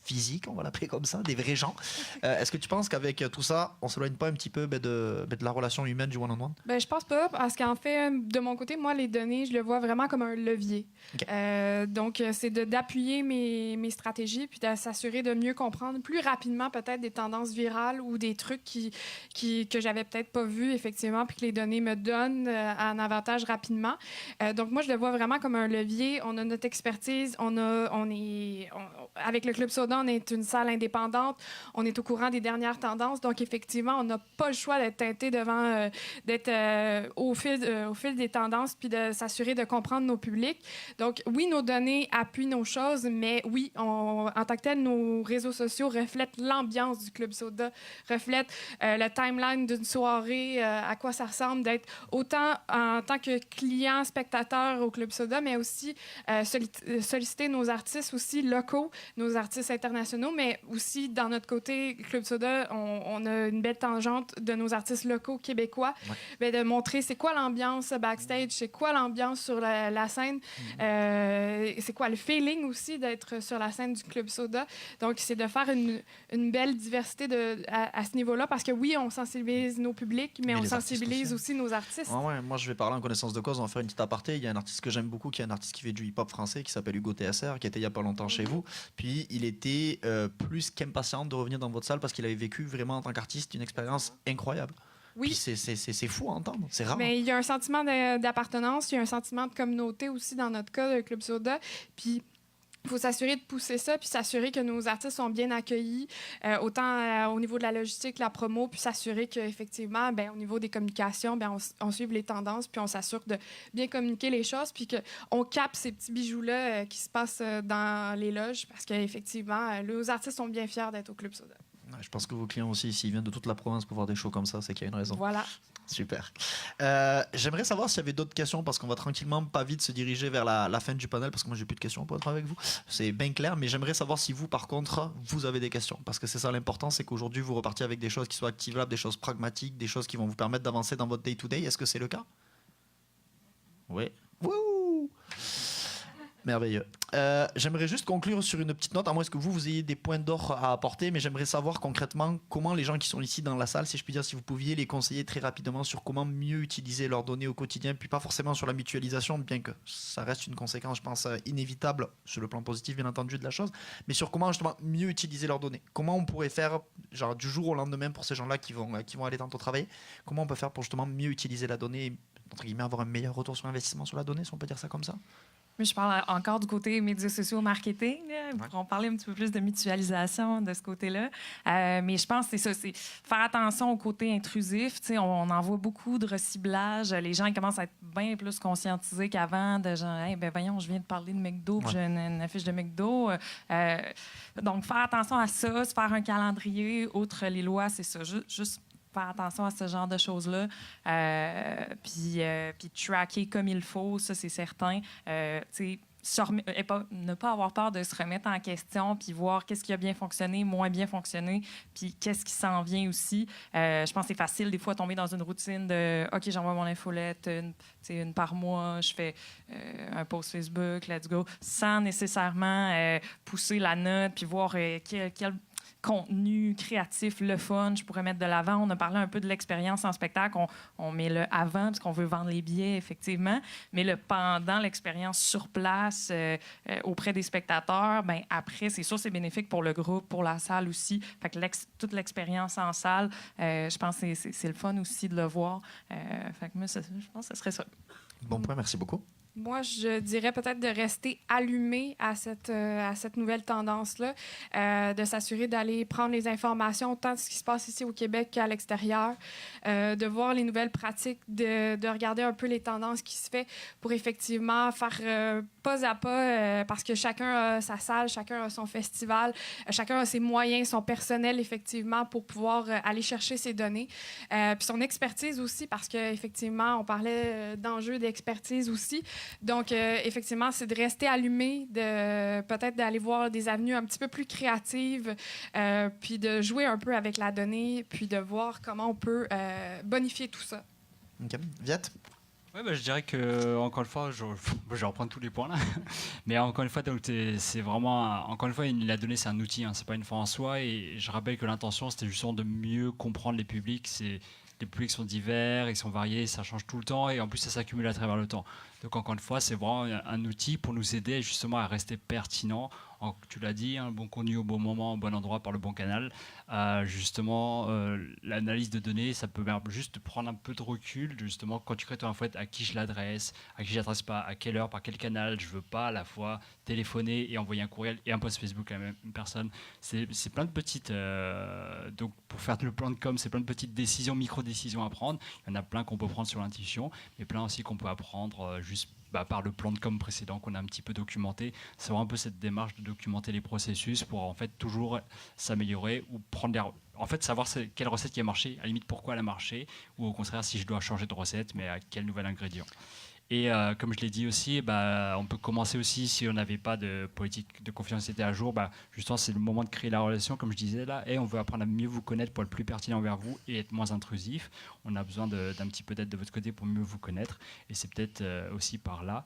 physique, on va l'appeler comme ça, des vrais gens. Est-ce que tu penses qu'avec tout ça, on ne s'éloigne pas un petit peu de la relation humaine, du one-on-one? Je pense pas, parce qu'en fait, de mon côté, moi, les données, je le vois vraiment comme un levier. Okay. Donc, c'est d'appuyer mes stratégies puis de s'assurer de mieux comprendre plus rapidement peut-être des tendances virales ou des trucs que j'avais peut-être pas vus, effectivement, puis que les données me donnent un avantage rapidement. Donc, moi, je le vois vraiment comme un levier. On a notre expertise, avec le Club Soda, on est une salle indépendante. On est au courant des dernières tendances. Donc, effectivement, on n'a pas le choix d'être teinté d'être au fil des tendances puis de s'assurer de comprendre nos publics. Donc, oui, nos données appuient nos choses, mais oui, en tant que tel, nos réseaux sociaux reflètent l'ambiance du Club Soda, reflètent le timeline d'une soirée, à quoi ça ressemble d'être autant en tant que client, spectateur au Club Soda, mais aussi solliciter nos artistes aussi locaux, nos artistes internationaux, mais aussi dans notre côté Club Soda, on a une belle tangente de nos artistes locaux québécois, de montrer c'est quoi l'ambiance backstage, c'est quoi l'ambiance sur la scène, c'est quoi le feeling aussi d'être sur la scène du Club Soda. Donc, c'est de faire une belle diversité à ce niveau-là, parce que oui, on sensibilise nos publics, mais on sensibilise aussi nos artistes. Moi, je vais parler en connaissance de cause, on va faire une petite aparté. Il y a un artiste que j'aime beaucoup, qui est un artiste qui fait du hip-hop français, qui s'appelle Hugo TSR, qui était il n'y a pas longtemps chez vous. Puis, il était plus qu'impatient de revenir dans votre salle parce qu'il avait vécu vraiment en tant qu'artiste une expérience incroyable. Oui. Puis c'est fou à entendre, c'est rare. Mais il y a un sentiment d'appartenance, il y a un sentiment de communauté aussi dans notre cas, le Club Soda. Puis il faut s'assurer de pousser ça, puis s'assurer que nos artistes sont bien accueillis, autant au niveau de la logistique, la promo, puis s'assurer qu'effectivement, au niveau des communications, on suive les tendances, puis on s'assure de bien communiquer les choses, puis qu'on capte ces petits bijoux-là qui se passent dans les loges, parce qu'effectivement, nos artistes sont bien fiers d'être au Club Soda. Je pense que vos clients aussi, s'ils viennent de toute la province pour voir des shows comme ça, c'est qu'il y a une raison. Voilà. Super. J'aimerais savoir s'il y avait d'autres questions, parce qu'on va tranquillement, pas vite, se diriger vers la fin du panel, parce que moi, j'ai plus de questions pour être avec vous. C'est bien clair, mais j'aimerais savoir si vous, par contre, vous avez des questions. Parce que c'est ça l'important, c'est qu'aujourd'hui, vous repartiez avec des choses qui soient activables, des choses pragmatiques, des choses qui vont vous permettre d'avancer dans votre day-to-day. Est-ce que c'est le cas? Oui. Wouh! Merveilleux. J'aimerais juste conclure sur une petite note, à moins que vous ayez des points d'or à apporter, mais j'aimerais savoir concrètement comment les gens qui sont ici dans la salle, si je puis dire, si vous pouviez les conseiller très rapidement sur comment mieux utiliser leurs données au quotidien, puis pas forcément sur la mutualisation, bien que ça reste une conséquence, je pense, inévitable sur le plan positif, bien entendu, de la chose, mais sur comment justement mieux utiliser leurs données. Comment on pourrait faire, genre du jour au lendemain, pour ces gens-là qui vont aller tantôt travailler, comment on peut faire pour justement mieux utiliser la donnée et, entre guillemets, avoir un meilleur retour sur investissement sur la donnée, si on peut dire ça comme ça? Mais je parle encore du côté médias sociaux, marketing. On parlait un petit peu plus de mutualisation de ce côté-là. Mais je pense que c'est ça, c'est faire attention au côté intrusif. On en voit beaucoup de reciblage. Les gens ils commencent à être bien plus conscientisés qu'avant. De genre, hey, voyons, je viens de parler de McDo, puis j'ai une affiche de McDo. Donc, faire attention à ça, se faire un calendrier. Outre les lois, c'est ça. Juste faire attention à ce genre de choses-là, puis tracker comme il faut, ça, c'est certain. Ne pas avoir peur de se remettre en question, puis voir qu'est-ce qui a bien fonctionné, moins bien fonctionné, puis qu'est-ce qui s'en vient aussi. Je pense que c'est facile, des fois, de tomber dans une routine de « OK, j'envoie mon infolette une par mois, je fais un post Facebook, let's go », sans nécessairement pousser la note, puis voir quel contenu créatif, le fun, je pourrais mettre de l'avant. On a parlé un peu de l'expérience en spectacle. On met le avant parce qu'on veut vendre les billets, effectivement, mais le pendant, l'expérience sur place auprès des spectateurs, après, c'est sûr, c'est bénéfique pour le groupe, pour la salle aussi. Fait que toute l'expérience en salle, je pense que c'est le fun aussi de le voir. Fait que moi, je pense que ce serait ça. Bon point, merci beaucoup. Moi, je dirais peut-être de rester allumé à cette nouvelle tendance-là, de s'assurer d'aller prendre les informations autant de ce qui se passe ici au Québec qu'à l'extérieur, de voir les nouvelles pratiques, de regarder un peu les tendances qui se font pour effectivement faire pas à pas, parce que chacun a sa salle, chacun a son festival, chacun a ses moyens, son personnel, effectivement, pour pouvoir aller chercher ses données. Puis son expertise aussi, parce qu'effectivement, on parlait d'enjeux d'expertise aussi. Donc, effectivement, c'est de rester allumé, peut-être d'aller voir des avenues un petit peu plus créatives, puis de jouer un peu avec la donnée, puis de voir comment on peut bonifier tout ça. OK. Viet? Oui, je dirais que, encore une fois, je vais reprendre tous les points là. Mais encore une fois, c'est vraiment. Encore une fois, la donnée, c'est un outil, c'est pas une fin en soi. Et je rappelle que l'intention, c'était justement de mieux comprendre les publics. Les publics sont divers, ils sont variés, ça change tout le temps. Et en plus, ça s'accumule à travers le temps. Donc, encore une fois, c'est vraiment un outil pour nous aider justement à rester pertinent Tu l'as dit, un bon contenu au bon moment, au bon endroit, par le bon canal. Justement, l'analyse de données, ça peut juste prendre un peu de recul. Justement, quand tu crées ton infolette, à qui je l'adresse, à qui je l'adresse pas, à quelle heure, par quel canal. Je veux pas à la fois téléphoner et envoyer un courriel et un post Facebook à la même personne. C'est plein de petites... donc, pour faire le plan de com', c'est plein de petites décisions, micro-décisions à prendre. Il y en a plein qu'on peut prendre sur l'intuition, mais plein aussi qu'on peut apprendre juste par le plan de com précédent qu'on a un petit peu documenté. C'est vraiment un peu cette démarche de documenter les processus pour en fait toujours s'améliorer ou prendre en fait savoir quelle recette qui a marché, à la limite pourquoi elle a marché, ou au contraire si je dois changer de recette, mais à quel nouvel ingrédient. Et comme je l'ai dit aussi, on peut commencer aussi, si on n'avait pas de politique de confidentialité à jour, justement c'est le moment de créer la relation, comme je disais là, et on veut apprendre à mieux vous connaître pour être plus pertinent envers vous et être moins intrusif. On a besoin d'un petit peu d'aide de votre côté pour mieux vous connaître, et c'est peut-être aussi par là,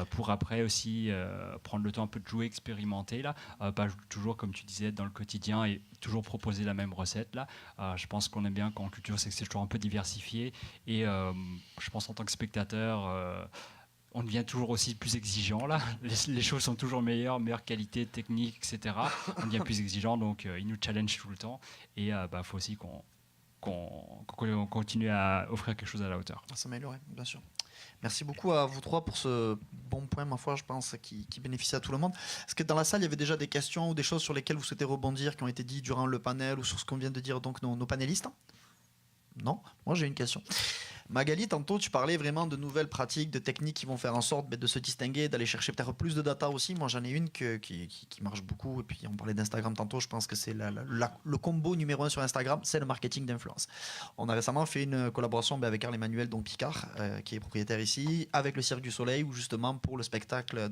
pour après aussi prendre le temps un peu de jouer, expérimenter, là, pas toujours comme tu disais dans le quotidien et toujours proposer la même recette. Là. Je pense qu'on aime bien quand en culture, c'est que c'est toujours un peu diversifié, et je pense en tant que spectateur, on devient toujours aussi plus exigeant là. Les choses sont toujours meilleure qualité technique, etc. On devient plus exigeant, donc ils nous challenge tout le temps. Et faut aussi qu'on continue à offrir quelque chose à la hauteur. À s'améliorer, bien sûr. Merci beaucoup à vous trois pour ce bon point, ma foi, je pense, qui bénéficie à tout le monde. Est-ce que dans la salle, il y avait déjà des questions ou des choses sur lesquelles vous souhaitez rebondir, qui ont été dites durant le panel ou sur ce qu'on vient de dire donc nos panélistes? Non? Moi, j'ai une question. Magali, tantôt, tu parlais vraiment de nouvelles pratiques, de techniques qui vont faire en sorte de se distinguer, d'aller chercher peut-être plus de data aussi. Moi, j'en ai une qui marche beaucoup. Et puis, on parlait d'Instagram tantôt. Je pense que c'est le combo numéro 1 sur Instagram, c'est le marketing d'influence. On a récemment fait une collaboration avec Carl-Emmanuel Picard, qui est propriétaire ici, avec le Cirque du Soleil, où justement, pour le spectacle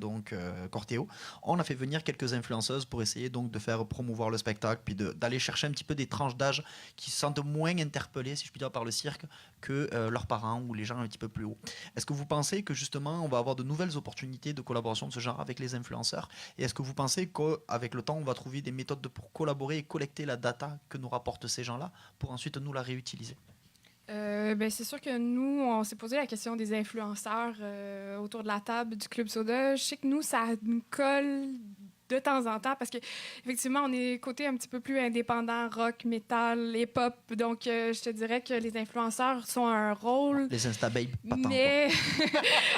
Cortéo, on a fait venir quelques influenceuses pour essayer donc de faire promouvoir le spectacle, puis d'aller chercher un petit peu des tranches d'âge qui se sentent moins interpellées, si je puis dire, par le cirque que leurs parents ou les gens un petit peu plus hauts. Est-ce que vous pensez que justement on va avoir de nouvelles opportunités de collaboration de ce genre avec les influenceurs? Et est-ce que vous pensez qu'avec le temps on va trouver des méthodes pour collaborer et collecter la data que nous rapportent ces gens-là pour ensuite nous la réutiliser? C'est sûr que nous, on s'est posé la question des influenceurs autour de la table du Club Soda. Je sais que nous, ça nous colle de temps en temps parce qu'effectivement, on est côté un petit peu plus indépendant, rock, métal, hip-hop. Donc, je te dirais que les influenceurs sont un rôle. Les Instababes, pas tant. Mais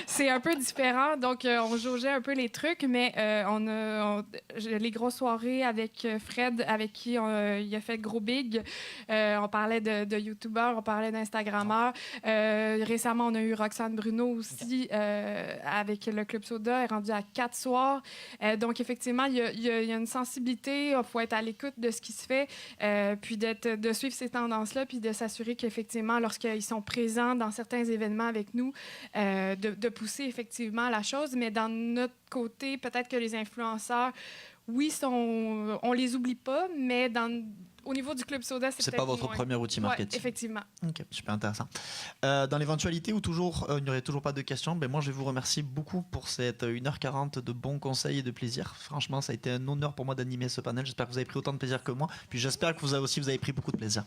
c'est un peu différent. Donc, on jaugeait un peu les trucs, mais les grosses soirées avec Fred, avec qui il a fait Gros Big. On parlait de YouTubeurs, on parlait d'Instagrammeurs. Récemment, on a eu Roxane Bruno aussi avec le Club Soda. Elle est rendue à 4 soirs. Donc, effectivement, il y a une sensibilité. Il faut être à l'écoute de ce qui se fait, puis de suivre ces tendances-là, puis de s'assurer qu'effectivement, lorsqu'ils sont présents dans certains événements avec nous, de pousser effectivement la chose. Mais dans notre côté, peut-être que les influenceurs, oui, on les oublie pas, mais au niveau du Club Soda, c'est pas votre premier outil marketing. Ouais, effectivement. Ok, super intéressant. Dans l'éventualité où il n'y aurait toujours pas de questions, moi je vous remercie beaucoup pour cette 1h40 de bons conseils et de plaisir. Franchement, ça a été un honneur pour moi d'animer ce panel. J'espère que vous avez pris autant de plaisir que moi. Puis j'espère que vous avez pris beaucoup de plaisir.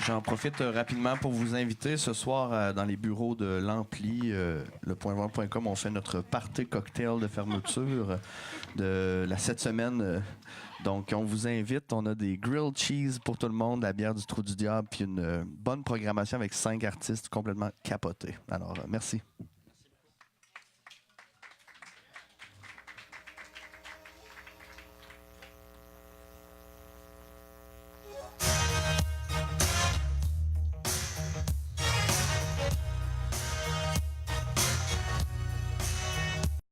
J'en profite rapidement pour vous inviter ce soir dans les bureaux de l'Ampli, lepointvent.com. On fait notre party cocktail de fermeture de cette semaine. Donc, on vous invite. On a des grilled cheese pour tout le monde, la bière du Trou du Diable, puis une bonne programmation avec 5 artistes complètement capotés. Alors, merci.